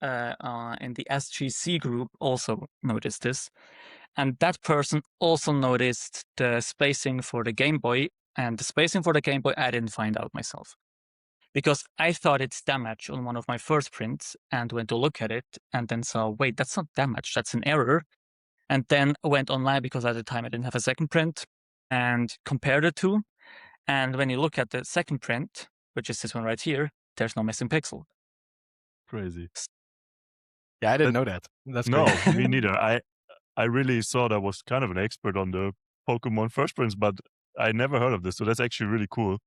in the SGC group also noticed this, and that person also noticed the spacing for the Game Boy, and the spacing for the Game Boy I didn't find out myself. Because I thought it's damage on one of my first prints and went to look at it and then saw, wait, that's not damage, that's an error. And then went online because at the time I didn't have a second print and compared the two. And when you look at the second print, which is this one right here, there's no missing pixel. Crazy. Yeah, I didn't know that. That's no, crazy. Me neither. I really thought I was kind of an expert on the Pokemon first prints, but I never heard of this. So that's actually really cool.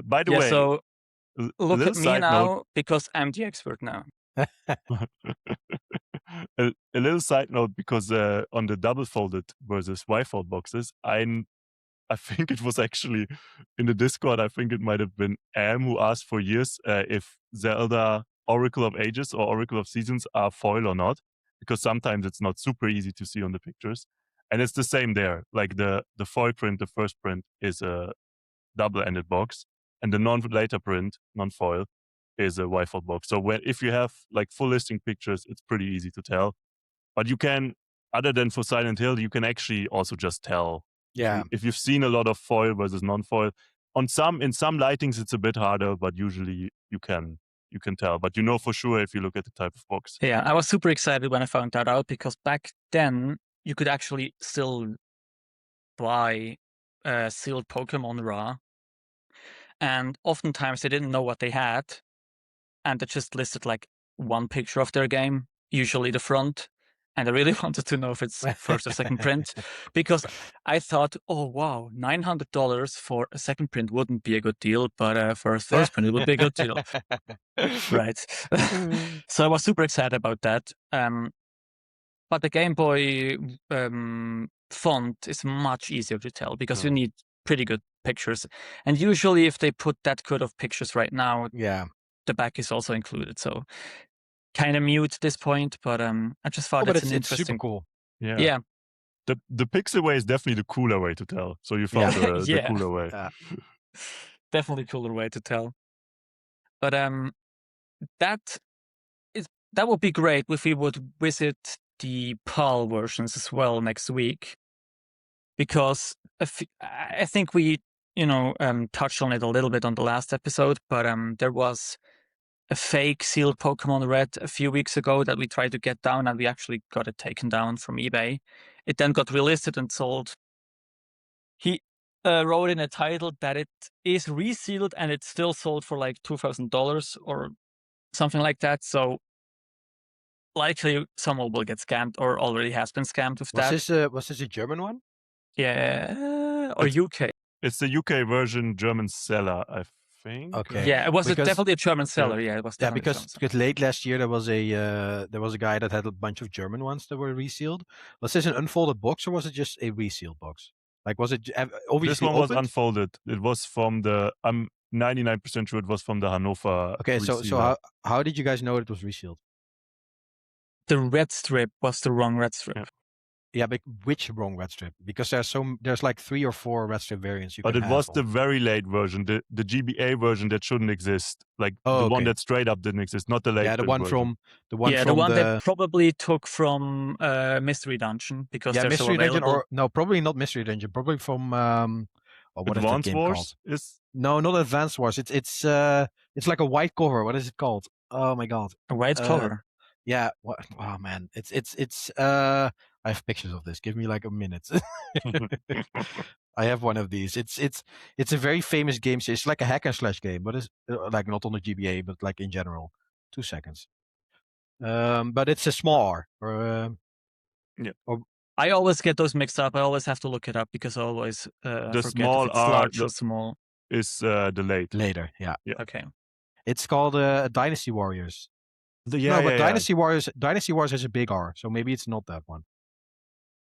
By the way, so look at me now because I'm the expert now. A little side note, because on the double folded versus Y-fold boxes, I think it was actually in the Discord, I think it might have been Am who asked for years if Zelda Oracle of Ages or Oracle of Seasons are foil or not, because sometimes it's not super easy to see on the pictures. And it's the same there. Like the foil print, the first print is a double-ended box, and the non-later print, non-foil, is a Y-fold box. So if you have like full listing pictures, it's pretty easy to tell. But you can, other than for Silent Hill, you can actually also just tell. Yeah. If you've seen a lot of foil versus non-foil, in some lightings it's a bit harder, but usually you can tell. But you know for sure if you look at the type of box. Yeah, I was super excited when I found that out, because back then you could actually still buy sealed Pokemon raw. And oftentimes they didn't know what they had. And they just listed like one picture of their game, usually the front. and I really wanted to know if it's first or second print, because I thought, oh wow, $900 for a second print wouldn't be a good deal, but for a first print it would be a good deal, right? So I was super excited about that. But the Game Boy font is much easier to tell because you need pretty good pictures, and usually if they put that good of pictures right now, the back is also included. So kind of mute at this point, but I just thought but it's an it's interesting. super cool. Yeah. The pixel way is definitely the cooler way to tell. So you found the cooler way. Definitely cooler way to tell. But that would be great if we would visit the PAL versions as well next week, because I think we touched on it a little bit on the last episode, but there was a fake sealed Pokemon Red a few weeks ago that we tried to get down, and we actually got it taken down from eBay. It then got relisted and sold. He wrote in a title that it is resealed and it's still sold for like $2,000 or something like that. So likely someone will get scammed or already has been scammed with that. Was this a German one? Yeah, or UK. It's the UK version, German seller, I think. Okay. Yeah, it was definitely a German seller. Yeah, it was definitely because late last year there was a guy that had a bunch of German ones that were resealed. Was this an unfolded box or was it just a resealed box? Like, was it obviously this one opened? was unfolded. It was from the. I'm 99% sure it was from the Hannover. Okay, so how did you guys know it was resealed? The red strip was the wrong red strip. Yeah, but which wrong red strip? Because there's like 3 or 4 red strip variants you can have. But it was the very late version, the GBA version that shouldn't exist. Like one that straight up didn't exist, not the late. Yeah, the one version. the one they probably took from Mystery Dungeon, because they're Mystery so available. Dungeon, or no, probably not Mystery Dungeon, probably from what Advance is that game Wars called? No, not Advance Wars. It's like a white cover. What is it called? Oh my god, a white cover. Yeah. What? Oh man, it's. I have pictures of this. Give me like a minute. I have one of these. It's a very famous game. It's like a hack and slash game, but it's like not on the GBA, but like in general. 2 seconds. But it's a small R. I always get those mixed up. I always have to look it up because I always the forget small if it's R large or small. Is the later. Yeah. Okay. It's called Dynasty Warriors. Dynasty Warriors has a big R, so maybe it's not that one.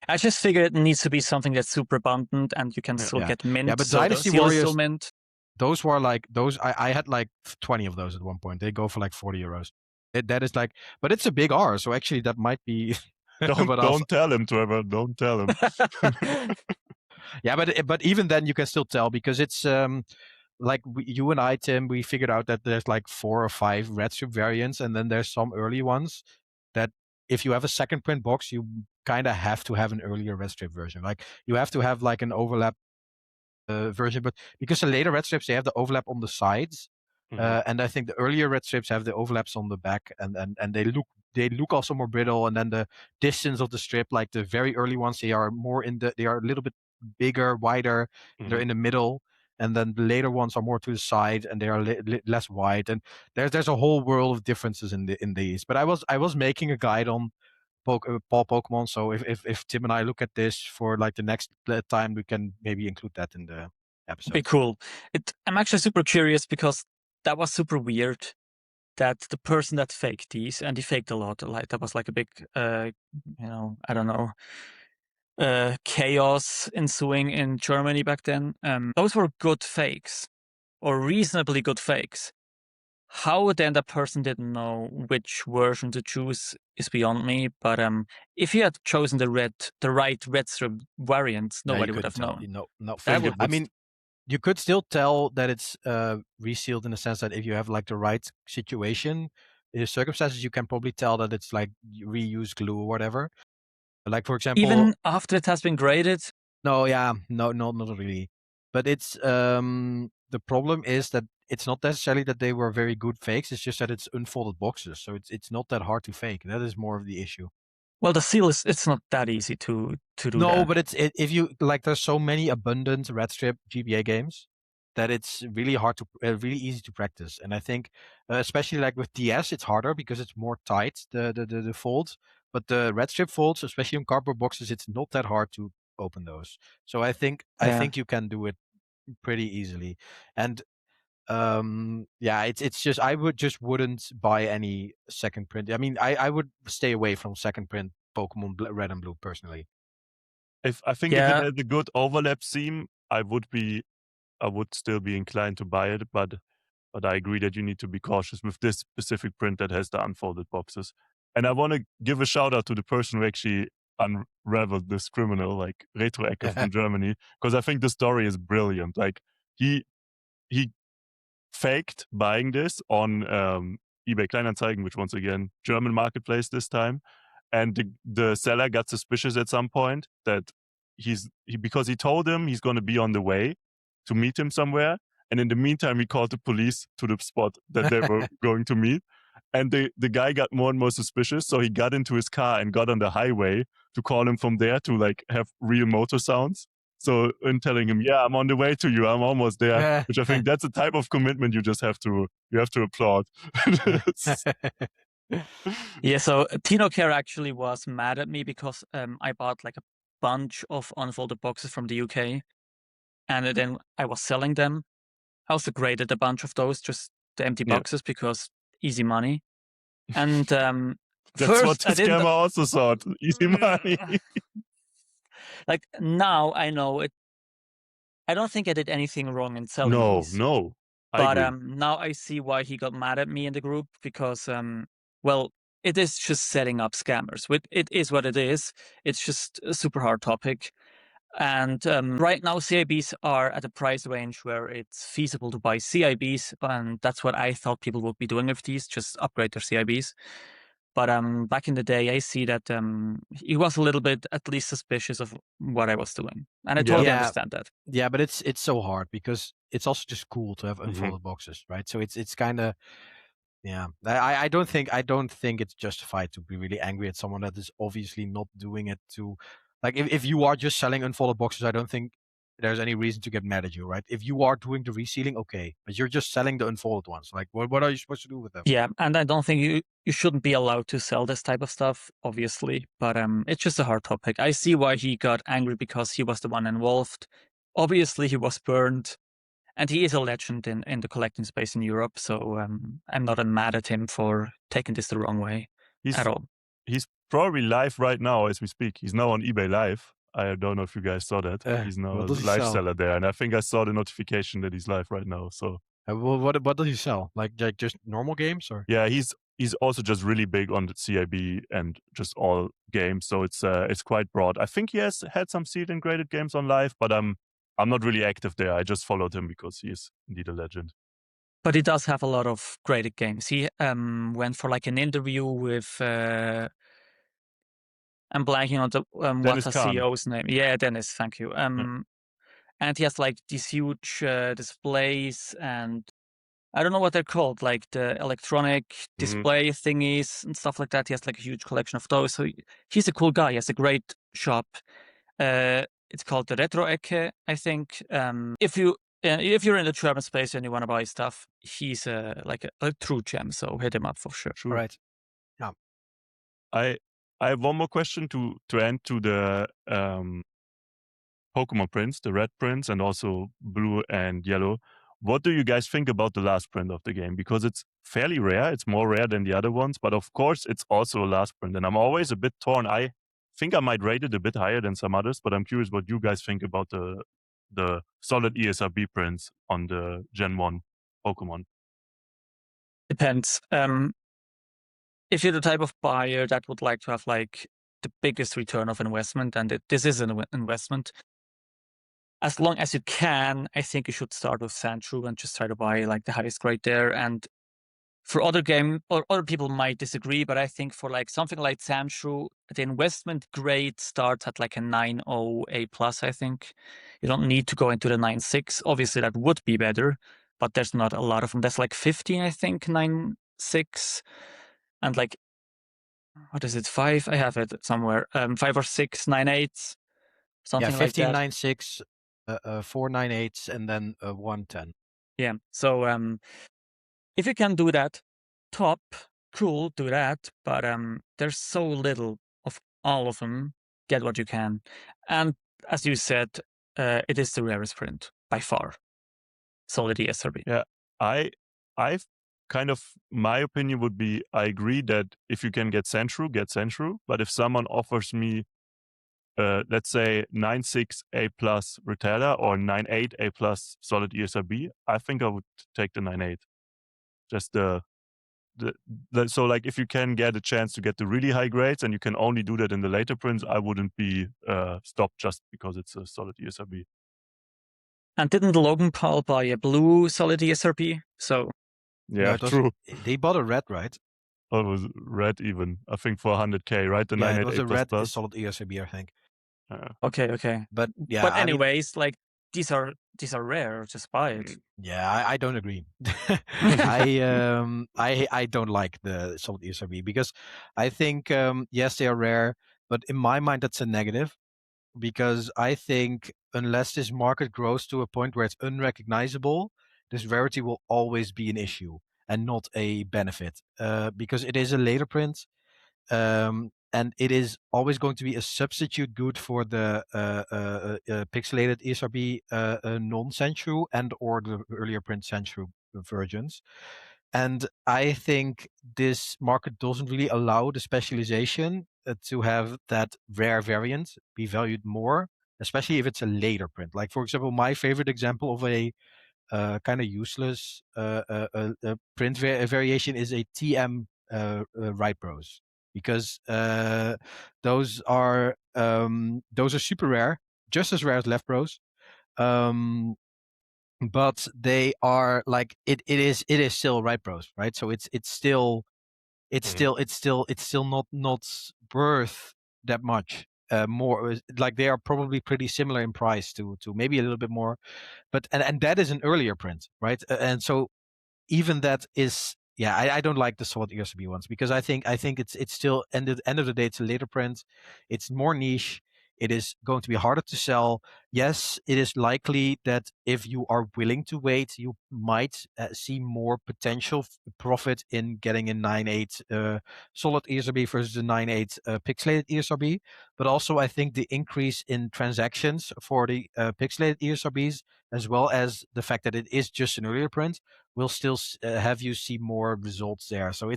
I just figured it needs to be something that's super abundant and you can still get mint. Yeah, but so Dynasty Warriors, still mint. Those were like those. I had like 20 of those at one point. They go for like €40. That is like, but it's a big R, so actually that might be. Don't tell him, Trevor. Don't tell him. Yeah, but even then you can still tell, because it's like you and I, Tim, we figured out that there's like 4 or 5 red strip variants, and then there's some early ones that if you have a second print box, you kind of have to have an earlier red strip version. Like you have to have like an overlap version, but because the later red strips, they have the overlap on the sides, and I think the earlier red strips have the overlaps on the back, and they look also more brittle, and then the distance of the strip, like the very early ones, they are a little bit bigger, wider, they're in the middle, and then the later ones are more to the side and they are less wide, and there's a whole world of differences in these. But I was making a guide on Paul Pokemon, so if Tim and I look at this for like the next time, we can maybe include that in the episode. Be cool. I'm actually super curious, because that was super weird that the person that faked these, and he faked a lot, like that was like a big I don't know, chaos ensuing in Germany back then. Those were good fakes, or reasonably good fakes. How then that person didn't know which version to choose is beyond me. But if he had chosen the right red strip variant, nobody would have known. No. I mean, you could still tell that it's resealed, in the sense that if you have like the right situation, in circumstances, you can probably tell that it's like reused glue or whatever. Like, for example, even after it has been graded. No, not really. But it's the problem is that it's not necessarily that they were very good fakes. It's just that it's unfolded boxes, so it's not that hard to fake. That is more of the issue. Well, the seal it's not that easy to do. No, but if you like, there's so many abundant red strip GBA games that it's really really easy to practice. And I think especially like with DS, it's harder because it's more tight, the folds. But the red strip folds, especially on cardboard boxes, it's not that hard to open those. So I think you can do it pretty easily. And it's just I wouldn't buy any second print. I mean, I would stay away from second print Pokemon Red and Blue personally. If it had a good overlap seam, I would still be inclined to buy it, but I agree that you need to be cautious with this specific print that has the unfolded boxes. And I want to give a shout out to the person who actually unraveled this criminal, like Retro Ecke from Germany, because I think the story is brilliant. Like he faked buying this on eBay Kleinanzeigen, which once again, German marketplace this time. And the seller got suspicious at some point that because he told him he's going to be on the way to meet him somewhere. And in the meantime, he called the police to the spot that they were going to meet. And the guy got more and more suspicious. So he got into his car and got on the highway to call him from there to like have real motor sounds. So in telling him, yeah, I'm on the way to you, I'm almost there, which I think that's a type of commitment you just have to applaud. Yeah, so TinoCare actually was mad at me because I bought like a bunch of unfolded boxes from the UK, and then I was selling them. I also graded a bunch of those, just the empty boxes, because easy money. And that's first, what the scammer also thought, easy money. Like now I know it. I don't think I did anything wrong in selling these. No. But now I see why he got mad at me in the group, because well, it is just setting up scammers. It is what it is. It's just a super hard topic. And right now, CIBs are at a price range where it's feasible to buy CIBs, and that's what I thought people would be doing with these, just upgrade their CIBs. But back in the day, I see that he was a little bit at least suspicious of what I was doing, and I totally understand that. Yeah, but it's so hard because it's also just cool to have unfolded boxes, right? So it's kind of I don't think it's justified to be really angry at someone that is obviously not doing it to, like, if you are just selling unfolded boxes, I don't think there's any reason to get mad at you, right? If you are doing the resealing, okay, but you're just selling the unfolded ones. Like, what are you supposed to do with them? Yeah, and I don't think you shouldn't be allowed to sell this type of stuff, obviously. But it's just a hard topic. I see why he got angry, because he was the one involved. Obviously, he was burned, and he is a legend in the collecting space in Europe. So I'm not mad at him for taking this the wrong way at all. He's probably live right now as we speak. He's now on eBay Live. I don't know if you guys saw that. He's now a live seller there, and I think I saw the notification that he's live right now. So what does he sell? Like just normal games, or? Yeah, he's also just really big on the CIB and just all games. So it's quite broad. I think he has had some sealed and graded games on live, but I'm not really active there. I just followed him because he is indeed a legend. But he does have a lot of graded games. He went for like an interview with I'm blanking on the what the CEO's name. Yeah, Dennis, thank you. And he has like these huge displays, and I don't know what they're called, like the electronic display thingies and stuff like that. He has like a huge collection of those. So he's a cool guy. He has a great shop. It's called the Retro Ecke, I think. If you're in the German space and you want to buy stuff, he's like a true gem. So hit him up for sure. All right. Yeah. I have one more question to end to the Pokemon prints, the red prints, and also blue and yellow. What do you guys think about the last print of the game? Because it's fairly rare. It's more rare than the other ones, but of course it's also a last print. And I'm always a bit torn. I think I might rate it a bit higher than some others, but I'm curious what you guys think about the solid ESRB prints on the Gen 1 Pokemon. Depends. If you're the type of buyer that would like to have like the biggest return of investment, and this is an investment, as long as you can, I think you should start with Sandshrew and just try to buy like the highest grade there. And for other people might disagree, but I think for like something like Sandshrew, the investment grade starts at like a 9.0 A+, I think. You don't need to go into the 9.6. Obviously, that would be better, but there's not a lot of them. There's like 15, I think, 9.6. And like, what is it, 5? I have it somewhere. 5 or 6 9.8s, something like that. 15 9.6, 4 9.8s, and then 1 10. Yeah. So if you can do that, top. cool, do that, but there's so little of all of them. Get what you can. And as you said, it is the rarest print by far. Solid ESRB. Yeah, I've kind of, my opinion would be, I agree that if you can get Sandshrew, get Sandshrew. But if someone offers me, let's say 9.6 A plus Retada or 9.8 A plus solid ESRB, I think I would take the 9.8. Just so like if you can get a chance to get the really high grades and you can only do that in the later prints, I wouldn't be stopped just because it's a solid ESRB. And didn't Logan Paul buy a blue solid ESRB? So yeah, true. They bought a red, right? Oh, it was red even. I think for 100K, right? The 9.8 it was a red plus. solid ESRB, I think. Okay. But yeah, but anyways, like these are rare. Just buy it. Yeah, I don't agree. I don't like the solid ESRB because I think yes, they are rare, but in my mind that's a negative, because I think unless this market grows to a point where it's unrecognizable, this rarity will always be an issue and not a benefit, because it is a later print. And it is always going to be a substitute good for the pixelated ESRB non-Sandshrew and or the earlier print Sandshrew versions. And I think this market doesn't really allow the specialization to have that rare variant be valued more, especially if it's a later print. Like, for example, my favorite example of a kind of useless print variation is a TM Right Bros, because those are super rare, just as rare as Left Bros. But they are like it is still Right Bros, right? So it's still not worth that much more. Like they are probably pretty similar in price to maybe a little bit more, but and that is an earlier print, right? And so even that is, yeah, I don't like the solid ESRB ones, because I think it's still end of the day, it's a later print. It's more niche. It is going to be harder to sell. Yes, it is likely that if you are willing to wait, you might see more potential profit in getting a 9.8 solid ESRB versus the 9.8 pixelated ESRB. But also, I think the increase in transactions for the pixelated ESRBs, as well as the fact that it is just an earlier print, will still have you see more results there. So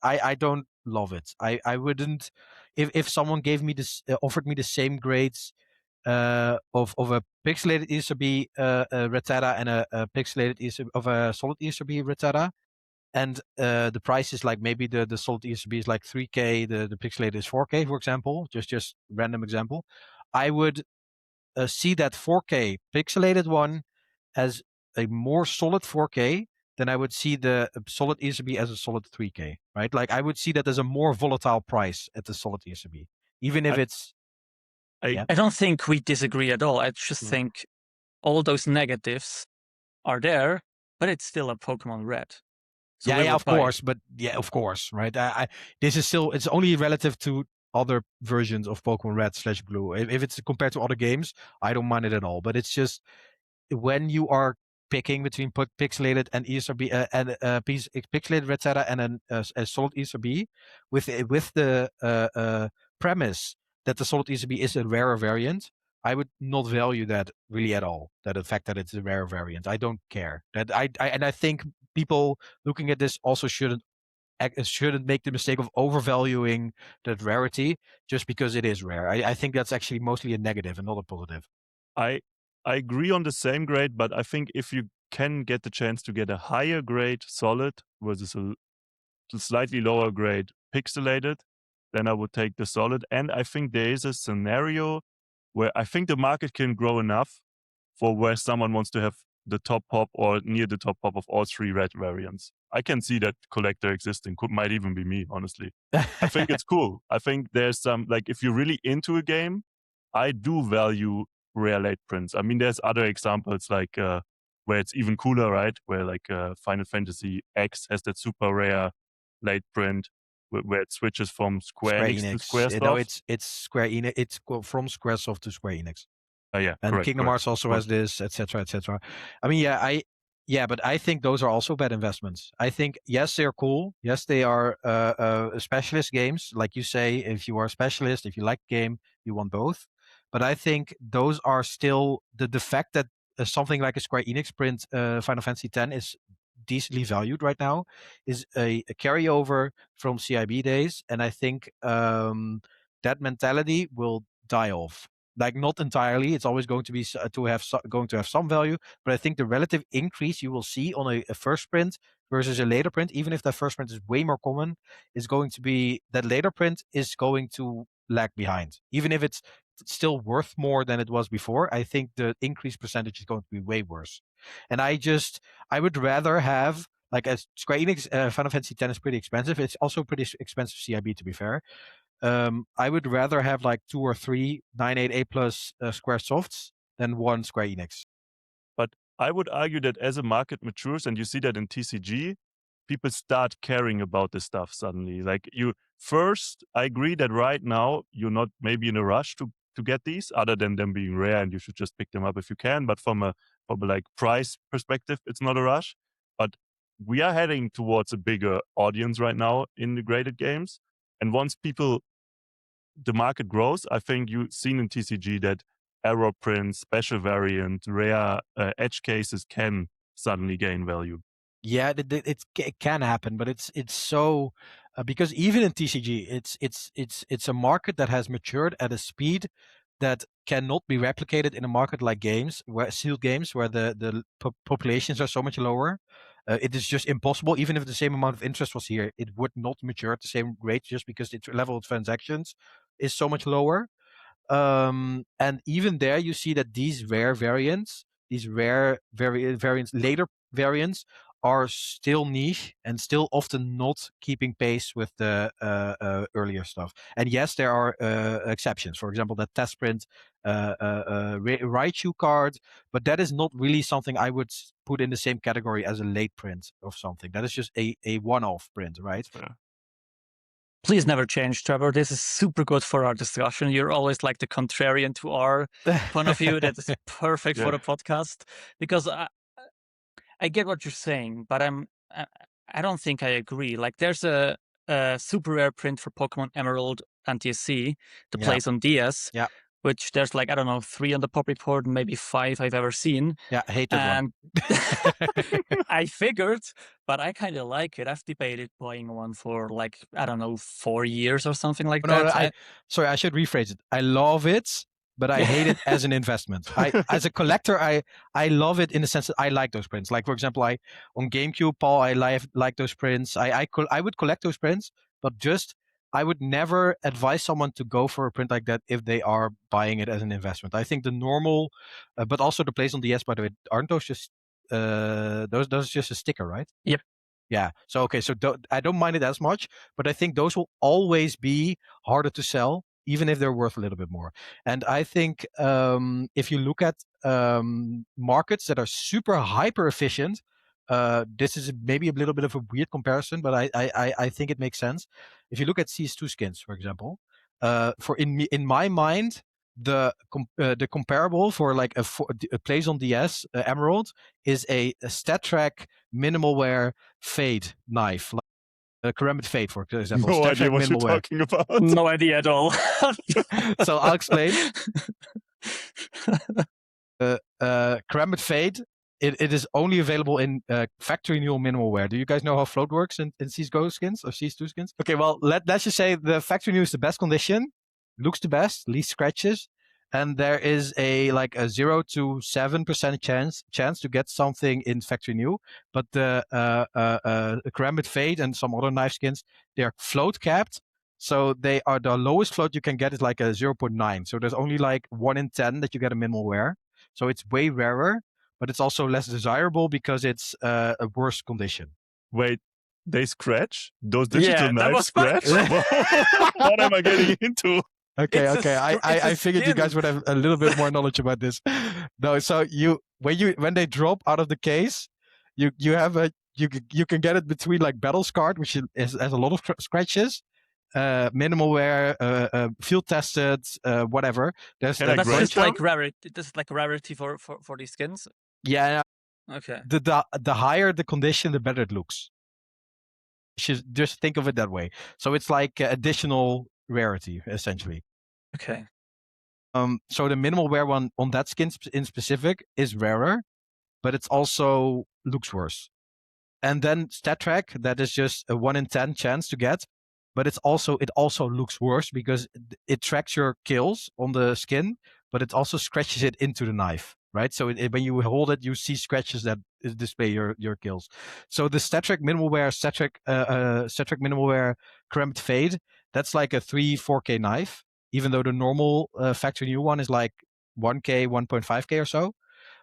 I don't love it. I wouldn't, if someone gave me this offered me the same grades of a pixelated ESRB Retada and a pixelated ESRB of a solid ESRB Retada, and the price is like maybe the solid ESRB is like 3K, the pixelated is 4K, for example, just random example, I would see that 4K pixelated one as a more solid 4K than I would see the solid ESRB as a solid 3K, right? Like I would see that as a more volatile price at the solid ESRB, even if it's. I don't think we disagree at all. I just think all those negatives are there, but it's still a Pokemon Red. So of course, but of course, right? This is still, it's only relative to other versions of Pokemon Red / Blue. If it's compared to other games, I don't mind it at all. But it's just when you are picking between pixelated and ESRB and pixelated Retada and a solid ESRB with the premise that the solid ESRB is a rarer variant, I would not value that really at all. That the fact that it's a rare variant, I don't care. That I think people looking at this also shouldn't make the mistake of overvaluing that rarity just because it is rare. I think that's actually mostly a negative and not a positive. I agree on the same grade, but I think if you can get the chance to get a higher grade solid versus a slightly lower grade pixelated, then I would take the solid. And I think there is a scenario where I think the market can grow enough for where someone wants to have the top pop or near the top pop of all three red variants. I can see that collector existing. Might even be me, honestly. I think it's cool. I think there's some, like, if you're really into a game, I do value rare late prints. I mean, there's other examples like where it's even cooler, right? Where like Final Fantasy X has that super rare late print where it switches from Square Enix to Squaresoft. No, it's Square Enix. It's from Squaresoft to Square Enix. Yeah, and correct, Kingdom Hearts also has this, etc., etc. I mean, yeah, Yeah, but I think those are also bad investments. I think, yes, they're cool. Yes, they are specialist games. Like you say, if you are a specialist, if you like game, you want both. But I think those are still the fact that something like a Square Enix print Final Fantasy X is decently valued right now is a carryover from CIB days. And I think that mentality will die off. Like, not entirely. It's always going to be going to have some value, but I think the relative increase you will see on a first print versus a later print, even if that first print is way more common, is going to be that later print is going to lag behind. Even if it's still worth more than it was before, I think the increase percentage is going to be way worse. And I would rather have, like, as Square Enix, Final Fantasy X is pretty expensive. It's also pretty expensive CIB, to be fair. I would rather have like 2 or 3 988+ Square Softs than one Square Enix. But I would argue that as a market matures, and you see that in TCG, people start caring about this stuff suddenly. Like, I agree that right now you're not maybe in a rush to get these, other than them being rare, and you should just pick them up if you can. But from a like price perspective, it's not a rush. But we are heading towards a bigger audience right now in the graded games, and once the market grows, I think you've seen in TCG that error prints, special variant, rare edge cases can suddenly gain value. Yeah, it can happen, but it's so because even in TCG, it's a market that has matured at a speed that cannot be replicated in a market like sealed games, where the populations are so much lower. It is just impossible. Even if the same amount of interest was here, it would not mature at the same rate, just because its level of transactions is so much lower. And even there, you see that these rare variants, variants, later variants, are still niche and still often not keeping pace with the earlier stuff. And yes, there are exceptions. For example, that test print Raichu card, but that is not really something I would put in the same category as a late print of something. That is just a one-off print, right? Yeah. Please never change, Trevor. This is super good for our discussion. You're always like the contrarian to our point of view. That is perfect for the podcast, because I get what you're saying, but I don't think I agree. Like, there's a super rare print for Pokemon Emerald and TSC that plays on DS. Yeah. Which there's like, I don't know, 3 on the pop report, maybe 5 I've ever seen. Yeah, I hate that one. I figured, but I kind of like it. I've debated buying one for like, I don't know, 4 years or something like that. Sorry, I should rephrase it. I love it, but I hate it as an investment. As a collector, I love it in the sense that I like those prints. Like, for example, on GameCube, Paul, I like those prints. I would collect those prints, but I would never advise someone to go for a print like that if they are buying it as an investment. I think the normal, but also the plays on DS, by the way, aren't those just those just a sticker, right? Yep. Yeah. So okay. So I don't mind it as much, but I think those will always be harder to sell, even if they're worth a little bit more. And I think if you look at markets that are super hyper efficient, this is maybe a little bit of a weird comparison, but I think it makes sense. If you look at CS2 skins, for example, in my mind, the comparable for like a plays on DS Emerald is a StatTrak minimal wear fade knife, like Karambit Fade, for example. No idea what you're talking about. No idea at all. So I'll explain. Karambit Fade, it is only available in factory new minimal wear. Do you guys know how float works in CSGO skins or CS2 skins? Okay, well, let's just say the factory new is the best condition, looks the best, least scratches, and there is a 0 to 7% chance to get something in factory new. But the Karambit Fade and some other knife skins, they're float capped. So they are, the lowest float you can get is like a 0.9. So there's only like 1 in 10 that you get a minimal wear. So it's way rarer, but it's also less desirable because it's a worse condition. Wait, they scratch? Those digital knives scratch? What am I getting into? Okay. I figured you guys would have a little bit more knowledge about this. No, so when they drop out of the case, you can get it between like Battle Scarred, which has a lot of scratches, minimal wear, field tested, whatever. That's just like rarity. This is like rarity for these skins. Yeah, Okay. The higher the condition, the better it looks. Just think of it that way. So it's like additional rarity, essentially. Okay. So the minimal wear one on that skin in specific is rarer, but it's also looks worse. And then Stat Track, that is just a 1 in 10 chance to get, but it also looks worse because it tracks your kills on the skin, but it also scratches it into the knife, right? So when you hold it, you see scratches that display your kills. So the Stat Track minimal wear, Stat Track minimal wear Cramped Fade, that's like a 4K knife, even though the normal factory new one is like 1K, 1.5K or so.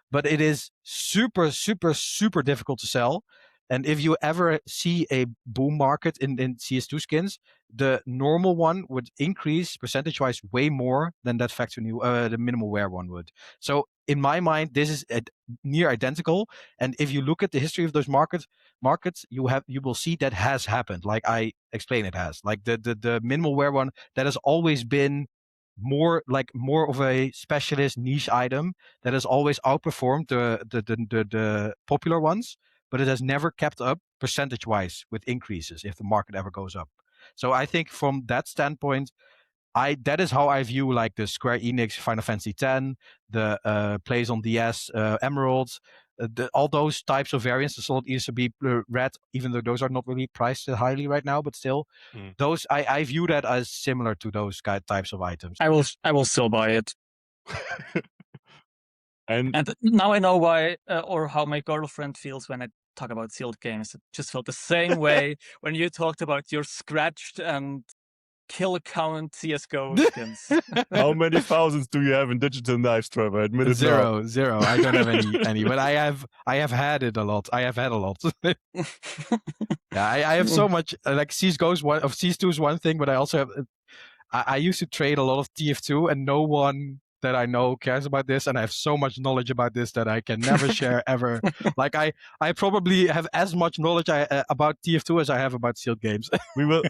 But it is super, super, super difficult to sell. And if you ever see a boom market in CS2 skins, the normal one would increase percentage-wise way more than that factory new, the minimal wear one would. So in my mind, this is near identical. And if you look at the history of those markets, you will see that has happened. Like I explained, it has. Like the minimal wear one, that has always been more of a specialist niche item that has always outperformed the popular ones, but it has never kept up percentage wise with increases if the market ever goes up. So I think from that standpoint, that is how I view like the Square Enix Final Fantasy X, the plays on DS Emeralds, all those types of variants, the Solid ESB Red, even though those are not really priced highly right now, but still, those I view that as similar to those types of items. I will still buy it. and now I know why or how my girlfriend feels when I talk about sealed games. It just felt the same way when you talked about your scratched and kill count CSGO skins. How many thousands do you have in digital knives, Trevor? Admit it Zero. I don't have any, but I have had it a lot. I have had a lot. Yeah, I have so much. Like CS2 is one thing, but I also have. I used to trade a lot of TF2, and no one that I know cares about this, and I have so much knowledge about this that I can never share ever. Like I probably have as much knowledge about TF2 as I have about sealed games. We will.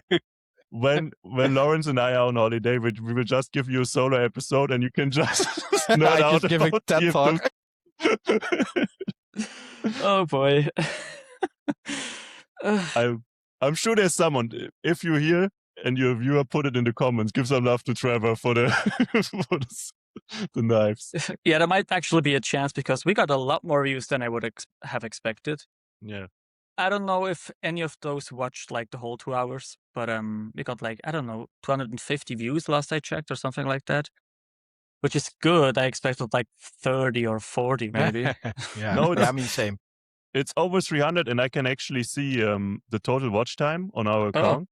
When Lawrence and I are on holiday, we will just give you a solo episode, and you can just nerd out just giving TED talk. Oh boy. I'm sure there's someone. If you're here and you're a viewer, put it in the comments. Give some love to Trevor for the the knives. Yeah, there might actually be a chance because we got a lot more views than I would have expected. Yeah. I don't know if any of those watched like the whole 2 hours, but we got like, I don't know, 250 views last I checked or something like that, which is good. I expected like 30 or 40 maybe. Yeah, no, I mean, same. It's over 300, and I can actually see the total watch time on our account,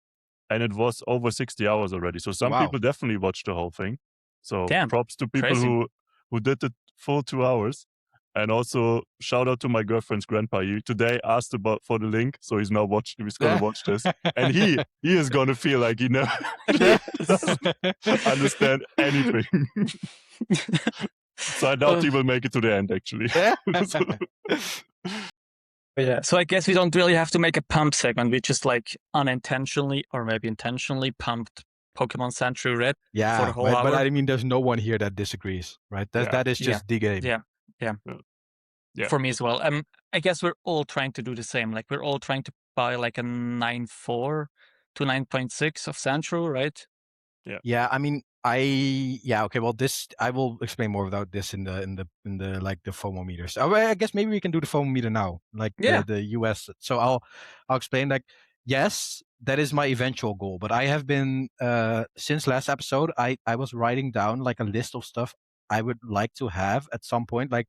and it was over 60 hours already. So some people definitely watched the whole thing. So props to people who did the full 2 hours. And also shout out to my girlfriend's grandpa. He today asked for the link, so he's now he's gonna watch this, and he is gonna feel like he never understand anything. So I doubt he will make it to the end, actually. Yeah. So I guess we don't really have to make a pump segment. We just like unintentionally or maybe intentionally pumped Pokemon Sandshrew Red for the whole hour. But I mean, there's no one here that disagrees, right? That is just the game. Yeah. For me as well. I guess we're all trying to do the same. Like we're all trying to buy like a 9.4 to 9.6 of Sandshrew, right? Yeah. Yeah. I mean, okay. Well, this I will explain more about this in the like the FOMO meters. I guess maybe we can do the FOMO meter now, like the US. So I'll explain. Like, yes, that is my eventual goal. But I have been since last episode, I was writing down like a list of stuff I would like to have at some point, like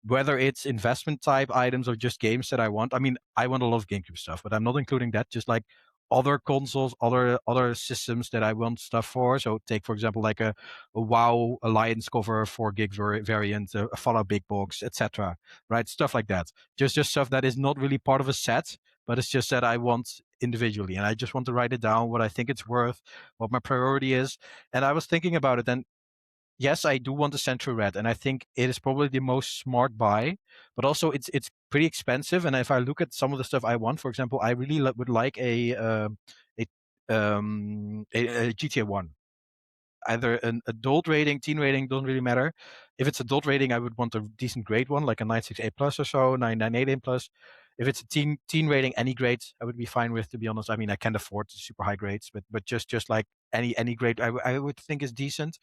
whether it's investment type items or just games that I want. I mean, I want a lot of GameCube stuff, but I'm not including that. Just like other consoles, other systems that I want stuff for. So take, for example, like a WoW Alliance cover 4 gig variant, a Fallout Big Box, etc. Right? Stuff like that. Just stuff that is not really part of a set, but it's just that I want individually. And I just want to write it down, what I think it's worth, what my priority is. And I was thinking about it, and yes, I do want the Sandshrew Red, and I think it is probably the most smart buy. But also, it's pretty expensive. And if I look at some of the stuff I want, for example, I really would like a GTA 1. either an adult rating, teen rating, doesn't really matter. If it's adult rating, I would want a decent grade one, like a 968 plus or so, 998 plus. If it's a teen rating, any grade I would be fine with, to be honest. I mean, I can't afford super high grades, but just like any grade I would think is decent.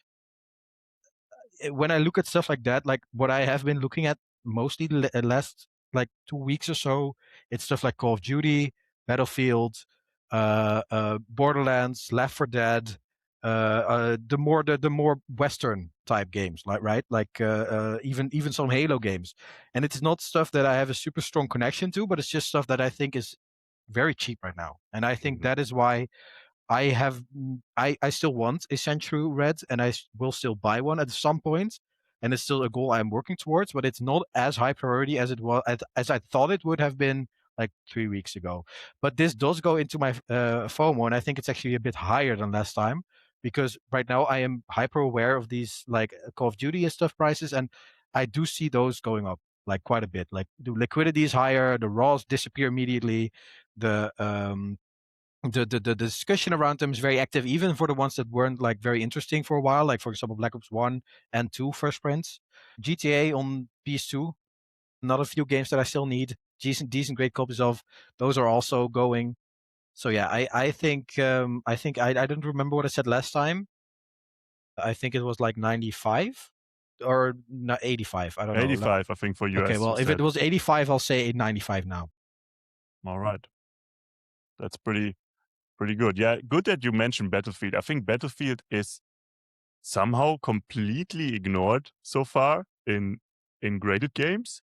When I look at stuff like that, like what I have been looking at mostly the last like 2 weeks or so, it's stuff like Call of Duty, Battlefield, Borderlands, Left 4 Dead, the more Western type games, like even some Halo games, and it's not stuff that I have a super strong connection to, but it's just stuff that I think is very cheap right now, and I think that is why I still want a Sandshrew Red, and I will still buy one at some point, and it's still a goal I'm working towards, but it's not as high priority as it was as I thought it would have been like 3 weeks ago. But this does go into my FOMO, and I think it's actually a bit higher than last time, because right now I am hyper aware of these like Call of Duty and stuff prices, and I do see those going up like quite a bit. Like the liquidity is higher, the raws disappear immediately, the discussion around them is very active, even for the ones that weren't like very interesting for a while, like for example Black Ops 1 and 2 first prints. GTA on PS2, not a few games that I still need decent great copies of. Those are also going. So yeah, I think I don't remember what I said last time. I think it was like 95 or 85. I don't know. 85, I think, for US. Okay, well, if it was 85, I'll say 95 now. All right. That's pretty good. Yeah, good that you mentioned Battlefield. I think Battlefield is somehow completely ignored so far in graded games,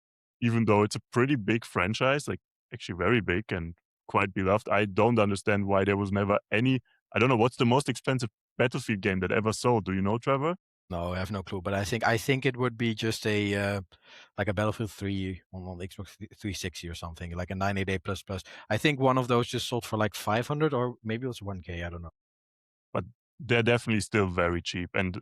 even though it's a pretty big franchise, like actually very big and quite beloved. I don't understand why there was never any. I don't know what's the most expensive Battlefield game that ever sold. Do you know, Trevor? No, I have no clue, but I think it would be just a like a Battlefield 3 on Xbox 360 or something, like a 988 plus plus. I think one of those just sold for like 500 or maybe it was 1K. I don't know. But they're definitely still very cheap. And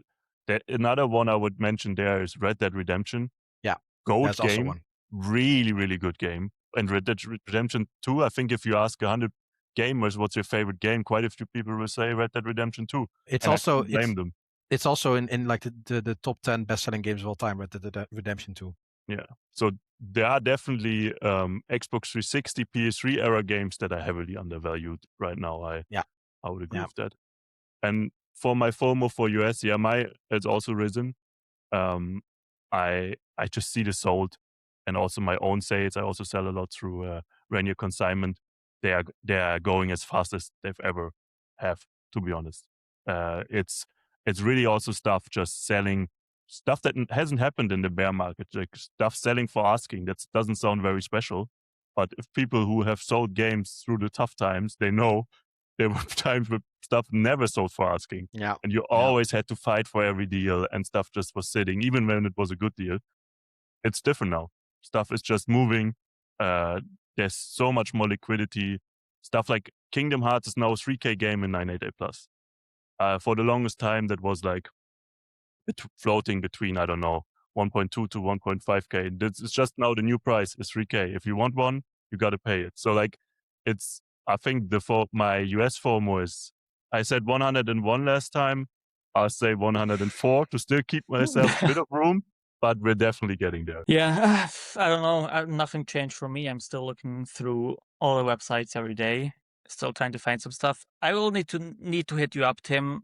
another one I would mention there is Red Dead Redemption. Yeah, Gold that's also game, one. really good game. And Red Dead Redemption 2, I think if you ask 100 gamers what's your favorite game, quite a few people will say Red Dead Redemption 2. It's and also I can't blame them. It's also in like the top 10 best-selling games of all time, Red Dead Redemption 2. Yeah. So there are definitely Xbox 360, PS3 era games that are heavily undervalued right now. I would agree with that. And for my FOMO for US, it's also risen. I just see the sold, and also my own sales. I also sell a lot through Rainier Consignment. They are going as fast as they've ever have, to be honest. It's really also stuff just selling stuff that hasn't happened in the bear market, like stuff selling for asking. That doesn't sound very special, but if people who have sold games through the tough times, they know there were times where stuff never sold for asking. Yeah. And you always had to fight for every deal, and stuff just was sitting, even when it was a good deal. It's different now. Stuff is just moving. There's so much more liquidity. Stuff like Kingdom Hearts is now a 3K game in 988 plus. For the longest time, that was like floating between, I don't know, 1.2 to 1.5K. It's just now the new price is 3K. If you want one, you got to pay it. So like, I think my US FOMO is, I said 101 last time. I'll say 104 to still keep myself a bit of room, but we're definitely getting there. Yeah, I don't know. Nothing changed for me. I'm still looking through all the websites every day, still trying to find some stuff. I will need to hit you up, Tim.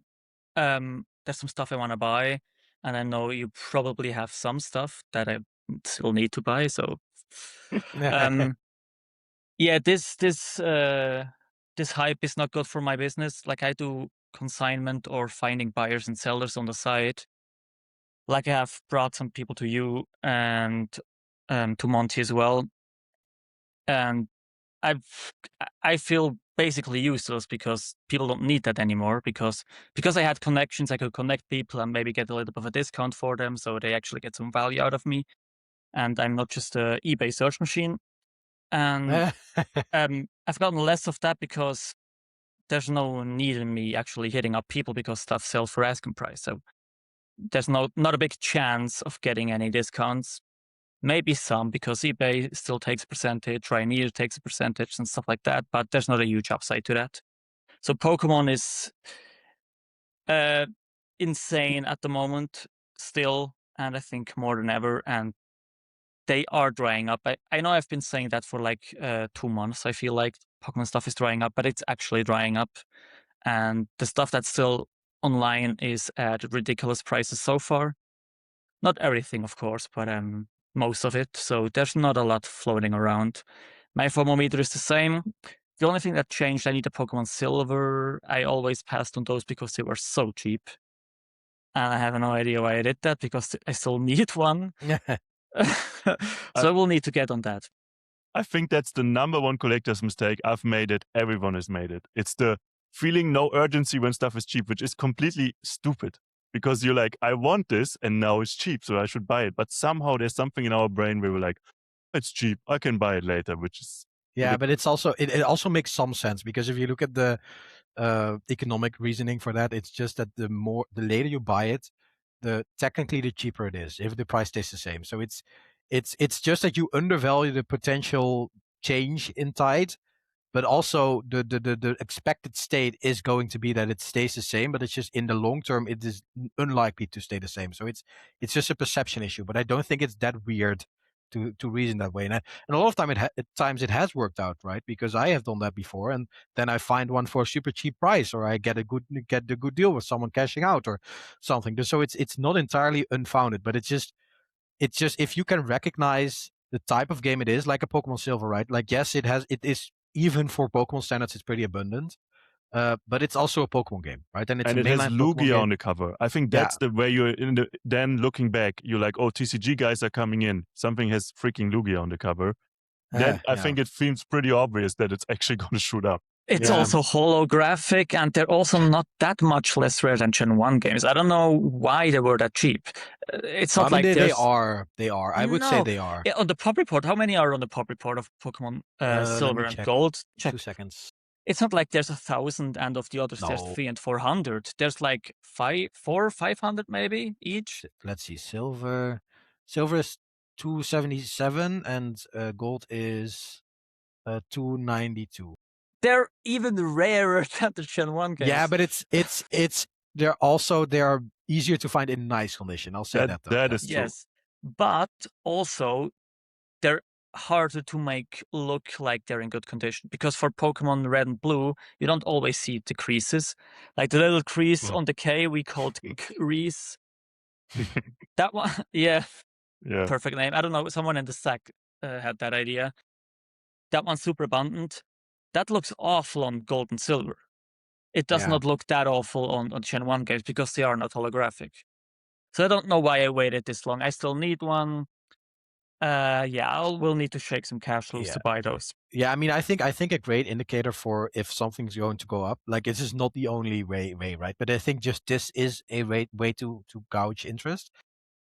There's some stuff I want to buy, and I know you probably have some stuff that I still need to buy. So, yeah, this hype is not good for my business. Like I do consignment or finding buyers and sellers on the side. Like I have brought some people to you and to Monty as well, and I feel basically useless because people don't need that anymore. Because I had connections, I could connect people and maybe get a little bit of a discount for them, so they actually get some value out of me. And I'm not just a eBay search machine. And I've gotten less of that because there's no need in me actually hitting up people because stuff sells for asking price. So there's not a big chance of getting any discounts. Maybe some, because eBay still takes a percentage, Rainier takes a percentage and stuff like that, but there's not a huge upside to that. So Pokemon is, insane at the moment still, and I think more than ever, and they are drying up. I know I've been saying that for like 2 months. I feel like Pokemon stuff is drying up, but it's actually drying up. And the stuff that's still online is at ridiculous prices so far. Not everything, of course, but most of it. So there's not a lot floating around. My FOMO meter is the same. The only thing that changed, I need a Pokemon Silver. I always passed on those because they were so cheap. And I have no idea why I did that, because I still need one. So I will need to get on that. I think that's the number one collector's mistake. I've made it. Everyone has made it. It's the feeling no urgency when stuff is cheap, which is completely stupid. Because you're like, I want this and now it's cheap, so I should buy it. But somehow there's something in our brain where we're like, it's cheap, I can buy it later, which is... Yeah, but it's also it also makes some sense, because if you look at the economic reasoning for that, it's just that the later you buy it, the cheaper it is if the price stays the same. So it's just that you undervalue the potential change in tide, but also the expected state is going to be that it stays the same, but it's just in the long term it is unlikely to stay the same. So it's just a perception issue, but I don't think it's that weird to reason that way. And a lot of times it has worked out, right? Because I have done that before, and then I find one for a super cheap price, or I get the good deal with someone cashing out or something. So it's not entirely unfounded, but it's just if you can recognize the type of game it is, like a Pokemon Silver, right? Like, yes, it is, even for Pokemon standards, it's pretty abundant. But it's also a Pokemon game, right? And it has Lugia on the cover. I think that's the way you're then looking back, you're like, oh, TCG guys are coming in. Something has freaking Lugia on the cover. Then I think it seems pretty obvious that it's actually going to shoot up. It's also holographic, and they're also not that much less rare than Gen 1 games. I don't know why they were that cheap. It's not like they are. I would say they are. Yeah, on the pop report, how many are on the pop report of Pokemon Silver and Gold? Check. 2 seconds. It's not like there's 1,000 and of the others there's 300 and 400. There's like 500 maybe each. Let's see. Silver is 277 and Gold is 292. They're even rarer than the Gen 1 games. Yeah, but they are easier to find in nice condition. I'll say that though. That is true. Yes, but also they're harder to make look like they're in good condition, because for Pokemon Red and Blue, you don't always see the creases. Like the little crease on the K, we called crease. That one, yeah, perfect name. I don't know, someone in the Stack had that idea. That one's super abundant. That looks awful on Gold and Silver. It does not look that awful on Gen 1 games, because they are not holographic. So I don't know why I waited this long. I still need one. We'll need to shake some cash loose to buy those. Yeah, I mean, I think a great indicator for if something's going to go up, like, this is not the only way, right? But I think just this is a way to gauge interest.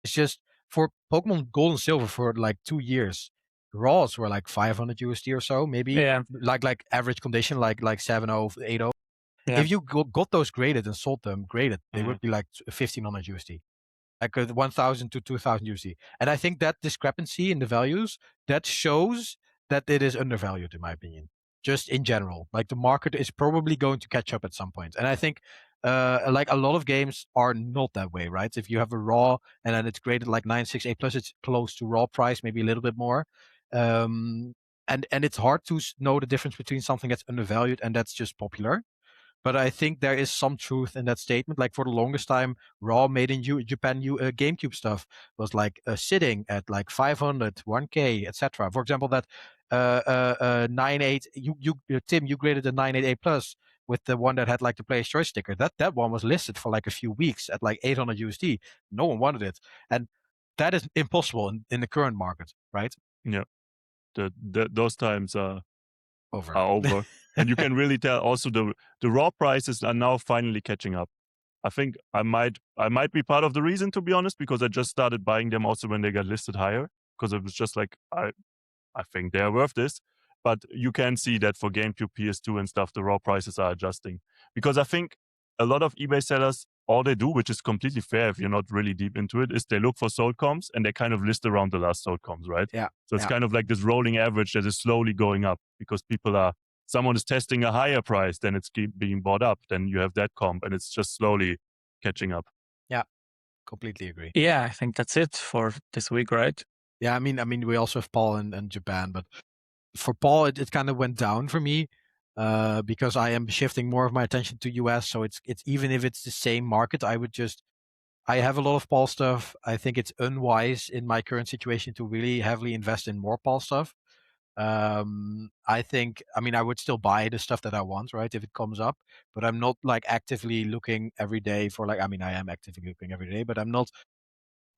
It's just for Pokemon Gold and Silver for like 2 years, raws were like 500 USD or so, maybe. Yeah. Like average condition, like 7.0, 8.0. Yeah. If you got those graded and sold them graded, they would be like 1,500 USD. Like 1,000 to 2,000 USD. And I think that discrepancy in the values, that shows that it is undervalued, in my opinion. Just in general, like, the market is probably going to catch up at some point. And I think like a lot of games are not that way, right? If you have a raw and then it's graded like 968 plus, it's close to raw price, maybe a little bit more. And it's hard to know the difference between something that's undervalued and that's just popular. But I think there is some truth in that statement. Like, for the longest time, raw made in Japan GameCube stuff was like sitting at like 500, 1K, etc. For example, that 9.8, Tim, you graded the 9.8 plus with the one that had like the Player's Choice sticker. That one was listed for like a few weeks at like 800 USD. No one wanted it, and that is impossible in the current market, right? Yeah, those times are over. And you can really tell also the raw prices are now finally catching up. I think I might be part of the reason, to be honest, because I just started buying them also when they got listed higher, because it was just like, I think they are worth this. But you can see that for GameCube, PS2 and stuff, the raw prices are adjusting. Because I think a lot of eBay sellers, all they do, which is completely fair if you're not really deep into it, is they look for sold comps and they kind of list around the last sold comps, right? Yeah. So it's kind of like this rolling average that is slowly going up, because someone is testing a higher price, then it's being bought up, then you have that comp, and it's just slowly catching up. completely agree. Yeah, I think that's it for this week, right? Yeah, I mean, we also have Paul and Japan, but for Paul, it kind of went down for me because I am shifting more of my attention to US. So it's even if it's the same market, I have a lot of Paul stuff. I think it's unwise in my current situation to really heavily invest in more Paul stuff. I mean, I would still buy the stuff that I want, right, if it comes up, but I'm not like actively looking every day for like, I mean, I am actively looking every day, but I'm not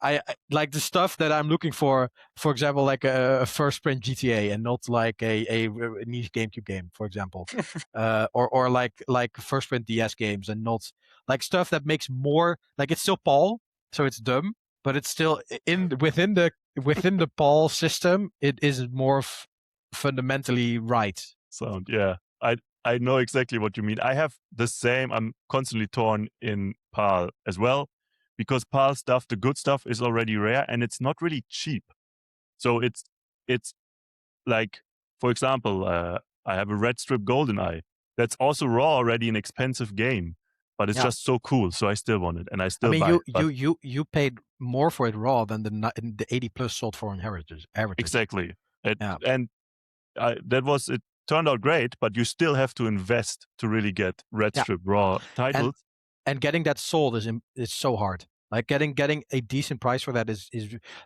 I like the stuff that I'm looking for example, like a first print GTA and not like a niche GameCube game, for example, or like first print DS games and not like stuff that makes more like it's still PAL, so it's dumb, but it's still within the PAL system. It is more fundamentally right. Sound, yeah. I know exactly what you mean. I have the same. I'm constantly torn in PAL as well, because PAL stuff, the good stuff, is already rare and it's not really cheap. So it's like, for example, I have a red strip Goldin. That's also raw already, an expensive game, but it's just so cool. So I still want it and I still buy it. You paid more for it raw than the 80 plus sold for in heritage. Exactly. And it turned out great, but you still have to invest to really get red strip raw titles. And getting that sold is so hard. Like getting a decent price for that is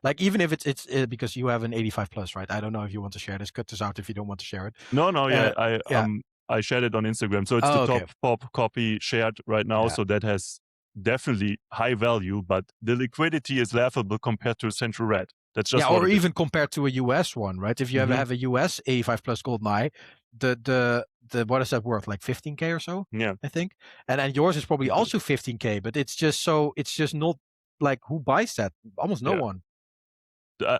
like, even if it's because you have an 85 plus, right? I don't know if you want to share this. Cut this out if you don't want to share it. No, I shared it on Instagram, so it's the top pop copy shared right now. So that has definitely high value, but the liquidity is laughable compared to Sandshrew Red. That's just or even compared to a US one, right? If you ever have a US 85 plus GoldenEye, the what is that worth? Like 15K or so? Yeah, I think. And yours is probably also 15K, but it's just not like, who buys that? Almost no one.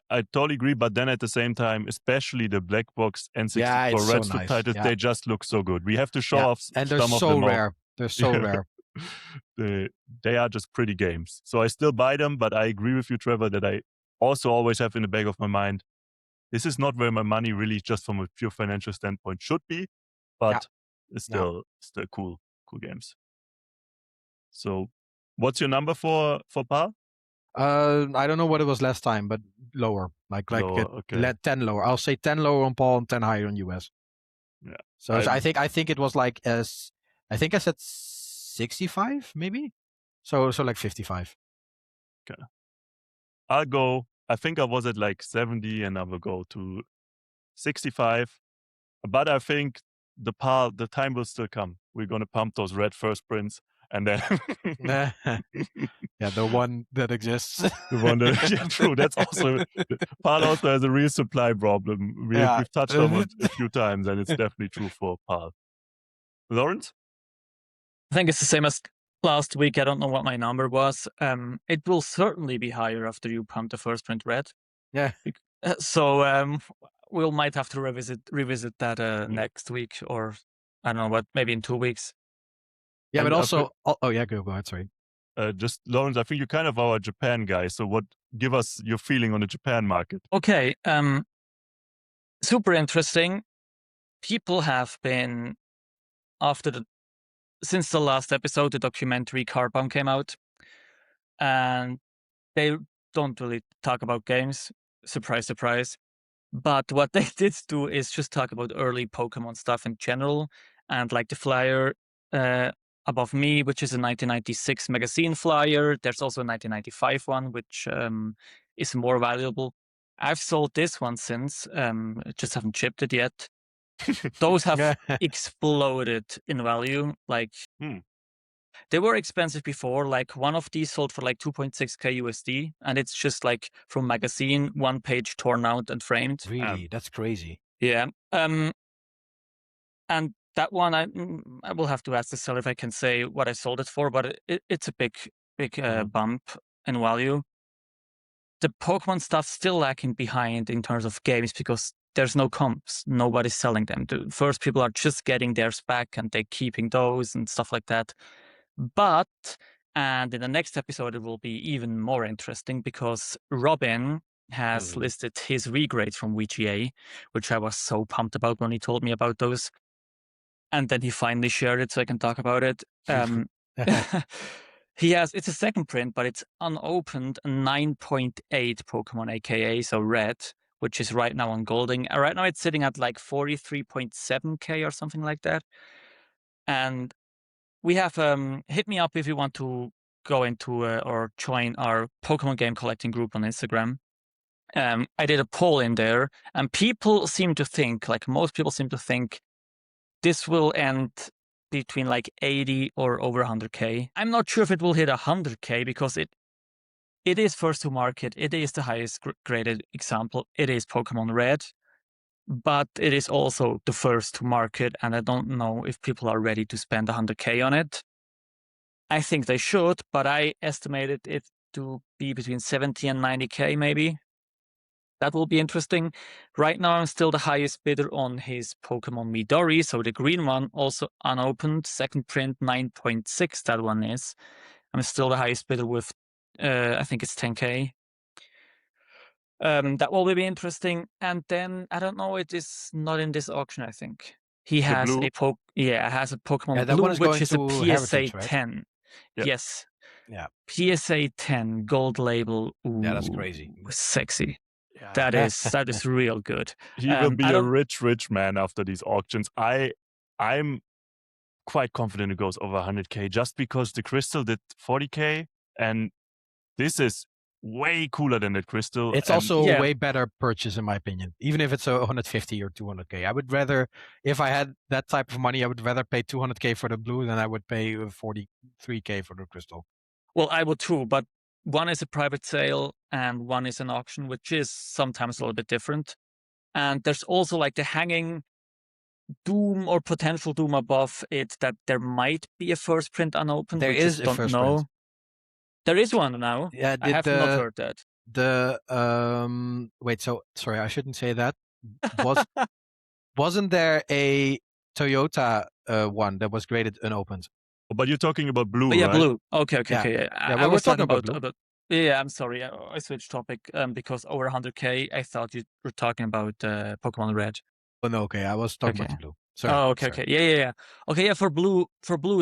I totally agree, but then at the same time, especially the black box N64 red strip titles, they just look so good. We have to show off and they're some of so them rare. They're so rare. They are just pretty games. So I still buy them, but I agree with you, Trevor, that I also always have in the back of my mind, this is not where my money really, just from a pure financial standpoint, should be, but it's still cool games. So what's your number for PAL? I don't know what it was last time, but lower, like lower, 10 lower. I'll say 10 lower on PAL and 10 higher on US. Yeah. So I think it was like I think I said 65 maybe. So like 55. Okay. I'll go. I think I was at like 70, and I will go to 65. But I think the time will still come. We're gonna pump those red first prints. And then the one that exists. The one that true. That's also PAL also has a real supply problem. We've touched on it a few times, and it's definitely true for PAL. Lawrence? I think it's the same as last week. I don't know what my number was. It will certainly be higher after you pump the first print red. Yeah. So we might have to revisit that next week, or I don't know what, maybe in 2 weeks. Yeah, but also, go ahead. Sorry. Just Lawrence, I think you're kind of our Japan guy. So give us your feeling on the Japan market. Okay. Super interesting. People have been, since the last episode, the documentary Carbon came out, and they don't really talk about games. Surprise, surprise. But what they did do is just talk about early Pokemon stuff in general, and like the flyer above me, which is a 1996 magazine flyer. There's also a 1995 one, which is more valuable. I've sold this one since, just haven't shipped it yet. Those have exploded in value. Like, they were expensive before. Like, one of these sold for like 2.6K USD, and it's just like from magazine, one page torn out and framed. Really? That's crazy. Yeah. And that one, I will have to ask the seller if I can say what I sold it for, but it's a big bump in value. The Pokemon stuff's still lacking behind in terms of games because there's no comps. Nobody's selling them. The first people are just getting theirs back and they're keeping those and stuff like that. And in the next episode, it will be even more interesting because Robin has listed his regrades from VGA, which I was so pumped about when he told me about those. And then he finally shared it so I can talk about it. It's a second print, but it's unopened 9.8 Pokemon, aka so red, which is right now on Goldin. Right now it's sitting at like 43.7k or something like that. And we have hit me up if you want to go into or join our Pokemon game collecting group on Instagram. I did a poll in there, and people seem to think, like most people seem to think, this will end between like 80 or over 100k. I'm not sure if it will hit 100k because it is first to market. It is the highest graded example. It is Pokemon Red, but it is also the first to market, and I don't know if people are ready to spend 100k on it. I think they should, but I estimated it to be between 70 and 90k maybe. That will be interesting. Right now, I'm still the highest bidder on his Pokemon Midori, so the green one, also unopened, second print, 9.6, that one is. I'm still the highest bidder with, I think it's 10k. That will be interesting. And then, I don't know, it is not in this auction, I think. He has a Pokemon Blue, which is a PSA Heritage, right? 10. Yep. Yes. Yeah. PSA 10 gold label. Ooh, yeah, that's crazy. Sexy. Yeah. That is real good. He will be a rich man after these auctions. I'm quite confident it goes over 100k just because the crystal did 40k, and this is way cooler than that crystal. It's also a way better purchase in my opinion, even if it's 150 or 200k. I would rather, if I had that type of money, I would rather pay 200k for the blue than I would pay 43k for the crystal. Well, I would too, but one is a private sale and one is an auction, which is sometimes a little bit different. And there's also like the hanging doom or potential doom above it that there might be a first print unopened. There is a first print. There is one now. Yeah, I have not heard that. Wait, so sorry, I shouldn't say that. Wasn't there a Toyota one that was graded unopened? But you're talking about blue, yeah, right? Blue. Okay. Yeah, I was talking about blue. Yeah, I'm sorry. I switched topic because over 100k, I thought you were talking about Pokemon Red. Oh no, okay. I was talking about blue. Sorry. Oh, okay, sorry. Yeah. Okay, yeah. For blue,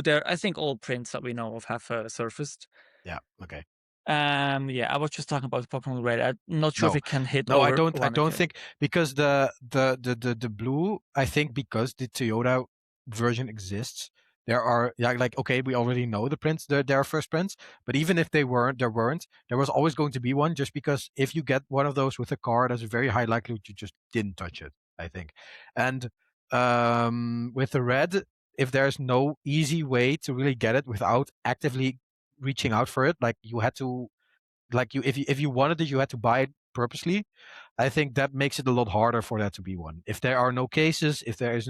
there, I think all prints that we know of have surfaced. Yeah. Okay. Yeah, I was just talking about Pokemon Red. I'm not sure if it can hit. No, over I don't. 100K. I don't think because the blue. I think because the Toyota version exists, there are okay, we already know the prints. There are first prints, but even if there weren't, there was always going to be one. Just because if you get one of those with a car, there's a very high likelihood you just didn't touch it. I think, and with the red, if there's no easy way to really get it without actively reaching out for it, like you had to. If you wanted it, you had to buy it purposely. I think that makes it a lot harder for that to be one. If there are no cases, if there is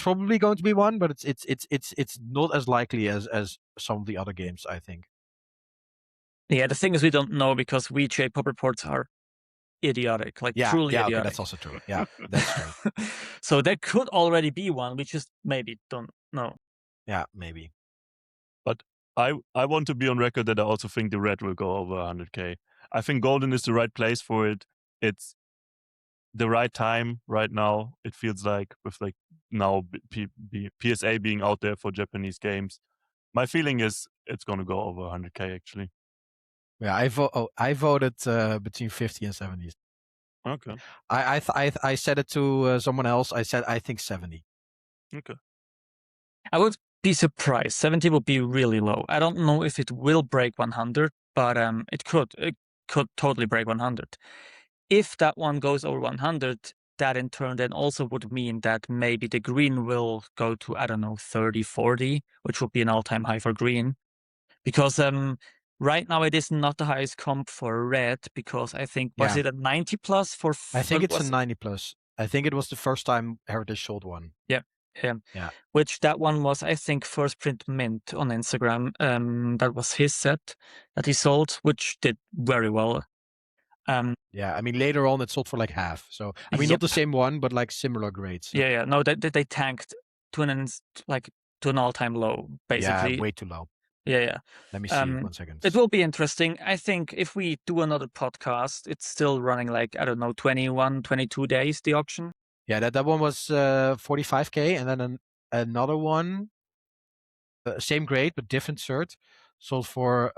probably going to be one, but it's not as likely as some of the other games, I think. Yeah, the thing is we don't know because WeChat pop reports are idiotic, like truly idiotic. Okay, that's also true. Yeah, that's true. So there could already be one, we just maybe don't know. Yeah, maybe. But I want to be on record that I also think the red will go over 100k. I think Goldin is the right place for it. It's the right time right now. It feels like with like now PSA being out there for Japanese games. My feeling is it's going to go over 100k actually. Yeah, I voted between 50 and 70. Okay. I said it to someone else. I said I think 70. Okay. I would be surprised. 70 would be really low. I don't know if it will break 100, but it could totally break 100. If that one goes over 100, that in turn then also would mean that maybe the green will go to, I don't know, 30, 40, which would be an all-time high for green. Because right now it is not the highest comp for red, because I think, was it a 90 plus for... I think it's a 90 plus. I think it was the first time Heritage sold one. Yeah. Which that one was, I think, first print mint on Instagram. That was his set that he sold, which did very well. Yeah, I mean, later on it sold for like half. So, I mean, not the same one, but like similar grades. So. Yeah. No, they tanked to an all-time low, basically. Yeah, way too low. Yeah. Let me see, 1 second. It will be interesting. I think if we do another podcast, it's still running like, I don't know, 21, 22 days, the auction. Yeah, that one was 45k, and then another one, same grade but different cert, sold for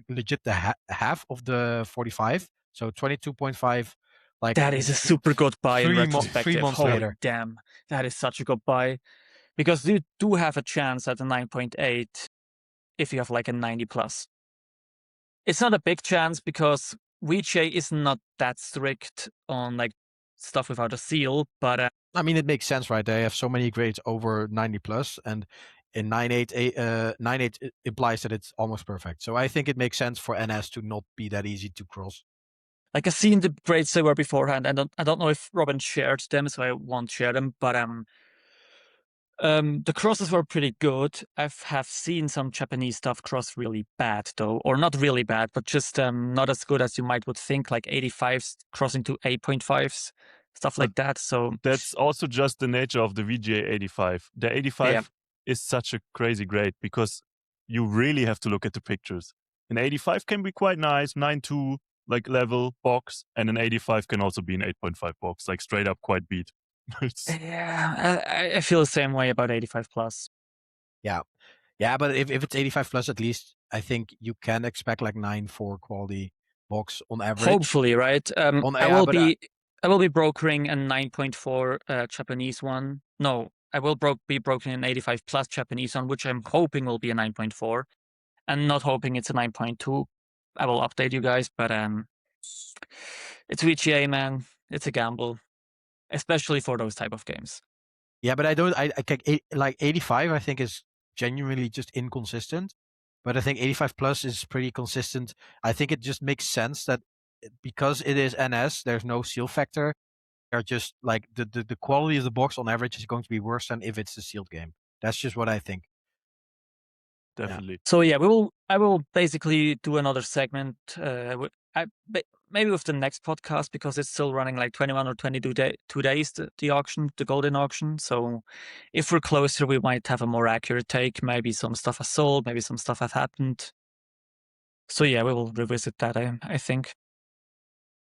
legit the half of the 45, so 22.5. Like that is a super good buy in retrospective. 3 months Holy later. damn, that is such a good buy, because you do have a chance at a 9.8 if you have like a 90 plus. It's not a big chance because VJ is not that strict on like stuff without a seal, but I mean, it makes sense, right? They have so many grades over 90 plus, and in 9.8 implies that it's almost perfect. So I think it makes sense for NS to not be that easy to cross. Like I've seen the grades they were beforehand. I don't know if Robin shared them, so I won't share them. But the crosses were pretty good. I have seen some Japanese stuff cross really bad though, or not really bad, but just not as good as you might would think. Like 85s crossing to 8.5s, stuff like that. So that's also just the nature of the VGA 85. The 85 is such a crazy grade because you really have to look at the pictures. An 85 can be quite nice, 9.2 like level box, and an 85 can also be an 8.5 box, like straight up quite beat. Yeah, I feel the same way about 85 plus. Yeah, but if it's 85 plus, at least I think you can expect like 9.4 quality box on average. Hopefully, right? I will be brokering a 9.4 Japanese one. No, I will be brokering an 85 plus Japanese one, which I'm hoping will be a 9.4, and not hoping it's a 9.2. I will update you guys, but it's VGA, man. It's a gamble, especially for those type of games. Yeah, but I like 85. I think is genuinely just inconsistent, but I think 85 plus is pretty consistent. I think it just makes sense that because it is NS, there's no seal factor. They're just like the quality of the box on average is going to be worse than if it's a sealed game. That's just what I think. Definitely. Yeah. So yeah, I will basically do another segment. Maybe with the next podcast, because it's still running like 21 or 22 days, the auction, the Goldin auction. So if we're closer, we might have a more accurate take. Maybe some stuff has sold, maybe some stuff has happened. So yeah, we will revisit that, I think.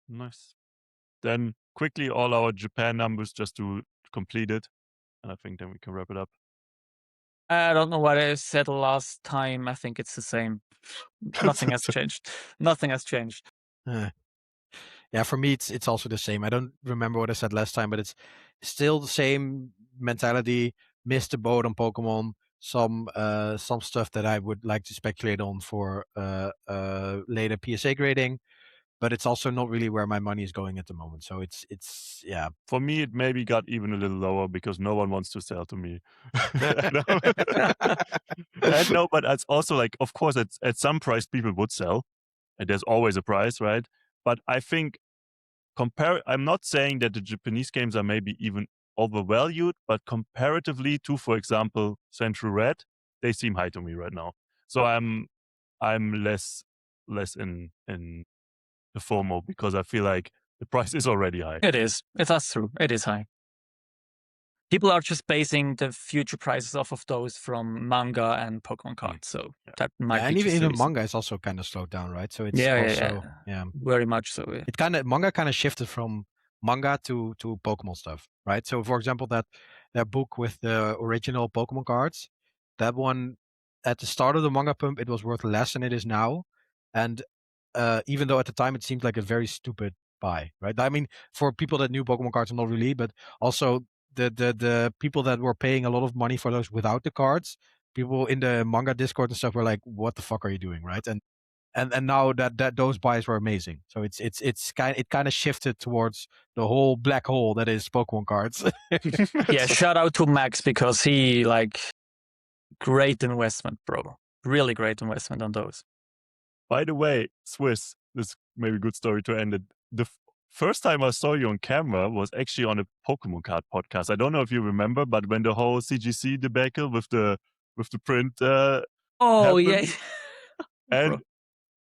Nice. Then quickly all our Japan numbers just to complete it. And I think then we can wrap it up. I don't know what I said last time. I think it's the same. Nothing has changed. Nothing has changed. Yeah, for me, it's also the same. I don't remember what I said last time, but it's still the same mentality. Missed the boat on Pokemon. Some stuff that I would like to speculate on for later PSA grading, but it's also not really where my money is going at the moment. So it's yeah. For me, it maybe got even a little lower because no one wants to sell to me. And no, but it's also like, of course, at some price people would sell. And there's always a price, right? But I think I'm not saying that the Japanese games are maybe even overvalued, but comparatively to, for example, Sandshrew Red, they seem high to me right now. So I'm less in the FOMO because I feel like the price is already high. It is. That's true. It is high. People are just basing the future prices off of those from manga and Pokemon cards, so that might be. And even manga is also kind of slowed down, right? So it's very much so. Yeah. Manga kind of shifted from manga to Pokemon stuff, right? So for example, that book with the original Pokemon cards, that one at the start of the manga pump, it was worth less than it is now, and even though at the time it seemed like a very stupid buy, right? I mean, for people that knew Pokemon cards, not really, but also the people that were paying a lot of money for those without the cards, people in the manga Discord and stuff were like, "What the fuck are you doing?" Right? And now that those buys were amazing. So it kind of shifted towards the whole black hole that is Pokemon cards. Yeah, shout out to Max because he great investment, bro. Really great investment on those. By the way, Swiss, this may be a good story to end it. The first time I saw you on camera was actually on a Pokemon card podcast. I don't know if you remember, but when the whole CGC debacle with the print happened, yeah. and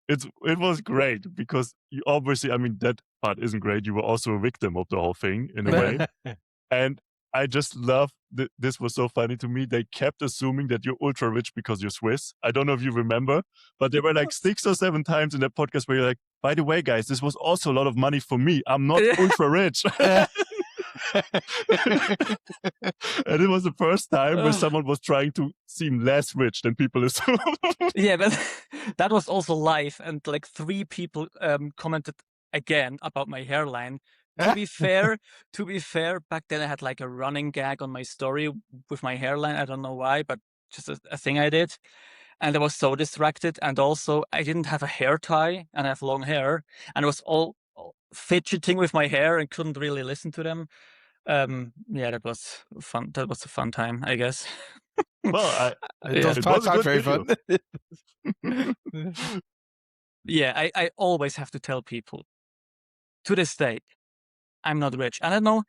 it was great because you obviously, I mean, that part isn't great. You were also a victim of the whole thing in a way. And I just love this was so funny to me. They kept assuming that you're ultra rich because you're Swiss. I don't know if you remember, but there were like 6 or 7 times in that podcast where you're like, by the way, guys, this was also a lot of money for me. I'm not ultra rich. And it was the first time where someone was trying to seem less rich than people assume. Yeah, but that was also live, and like 3 people commented again about my hairline. To be fair, back then I had like a running gag on my story with my hairline. I don't know why, but just a thing I did. And I was so distracted, and also I didn't have a hair tie, and I have long hair, and I was all fidgeting with my hair and couldn't really listen to them. Yeah, that was fun. That was a fun time, I guess. Well, it does sound very fun. Yeah, I always have to tell people, to this day, I'm not rich. I don't know,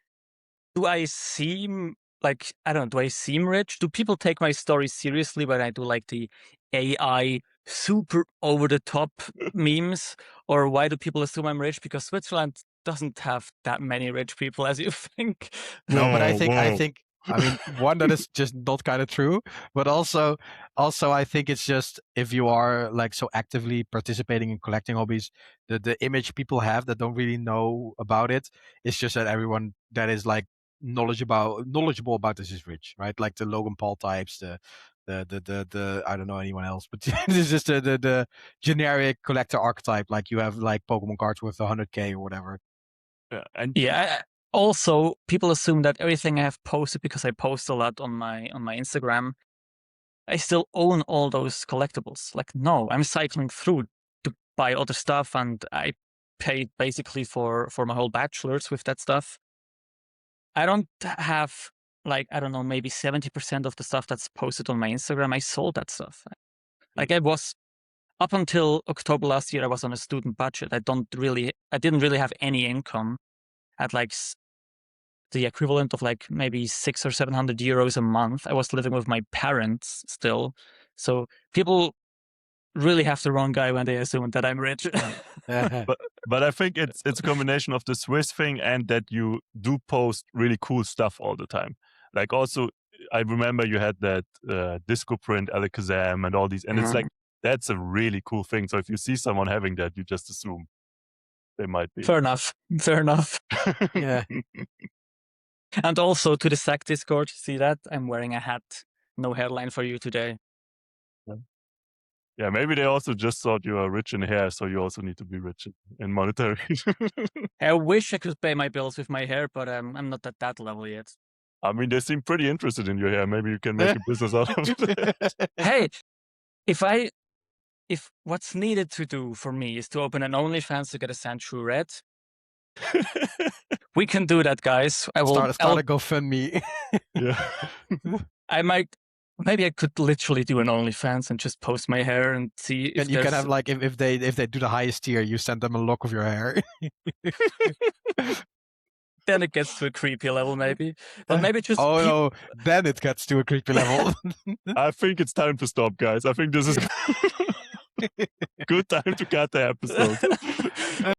do I seem like, I don't know, do I seem rich? Do people take my story seriously when I do like the AI super over the top memes? Or why do people assume I'm rich? Because Switzerland doesn't have that many rich people as you think. No, but I think I mean, one, that is just not kind of true, but also I think it's just, if you are like so actively participating in collecting hobbies, the image people have that don't really know about it is just that everyone that is like knowledgeable about this is rich, right? Like the Logan Paul types, the I don't know anyone else, but this is just the generic collector archetype. Like you have like Pokemon cards worth 100K or whatever. Yeah, and also, people assume that everything I have posted, because I post a lot on my Instagram, I still own all those collectibles. Like, no, I'm cycling through to buy other stuff, and I paid basically for my whole bachelor's with that stuff. I don't have, like, I don't know, maybe 70% of the stuff that's posted on my Instagram, I sold that stuff. Like, up until October last year, I was on a student budget. I didn't really have any income. At like the equivalent of like maybe 600 or 700 euros a month. I was living with my parents still. So people really have the wrong guy when they assume that I'm rich. but I think it's a combination of the Swiss thing and that you do post really cool stuff all the time. Like also, I remember you had that disco print Alakazam and all these, and it's like, that's a really cool thing. So if you see someone having that, you just assume they might be. Fair enough. Yeah. And also to the SAC Discord, see that? I'm wearing a hat. No hairline for you today. Yeah, maybe they also just thought you are rich in hair, so you also need to be rich in monetary. I wish I could pay my bills with my hair, but I'm not at that level yet. I mean, they seem pretty interested in your hair. Maybe you can make a business out of it. Hey, if what's needed to do for me is to open an OnlyFans to get a Sandshrew Red, we can do that, guys. I will start a GoFundMe. Yeah. Maybe I could literally do an OnlyFans and just post my hair and see if you can have like, if they do the highest tier, you send them a lock of your hair. Then it gets to a creepy level, maybe. But maybe just no, then it gets to a creepy level. I think it's time to stop, guys. I think this is good time to cut the episode.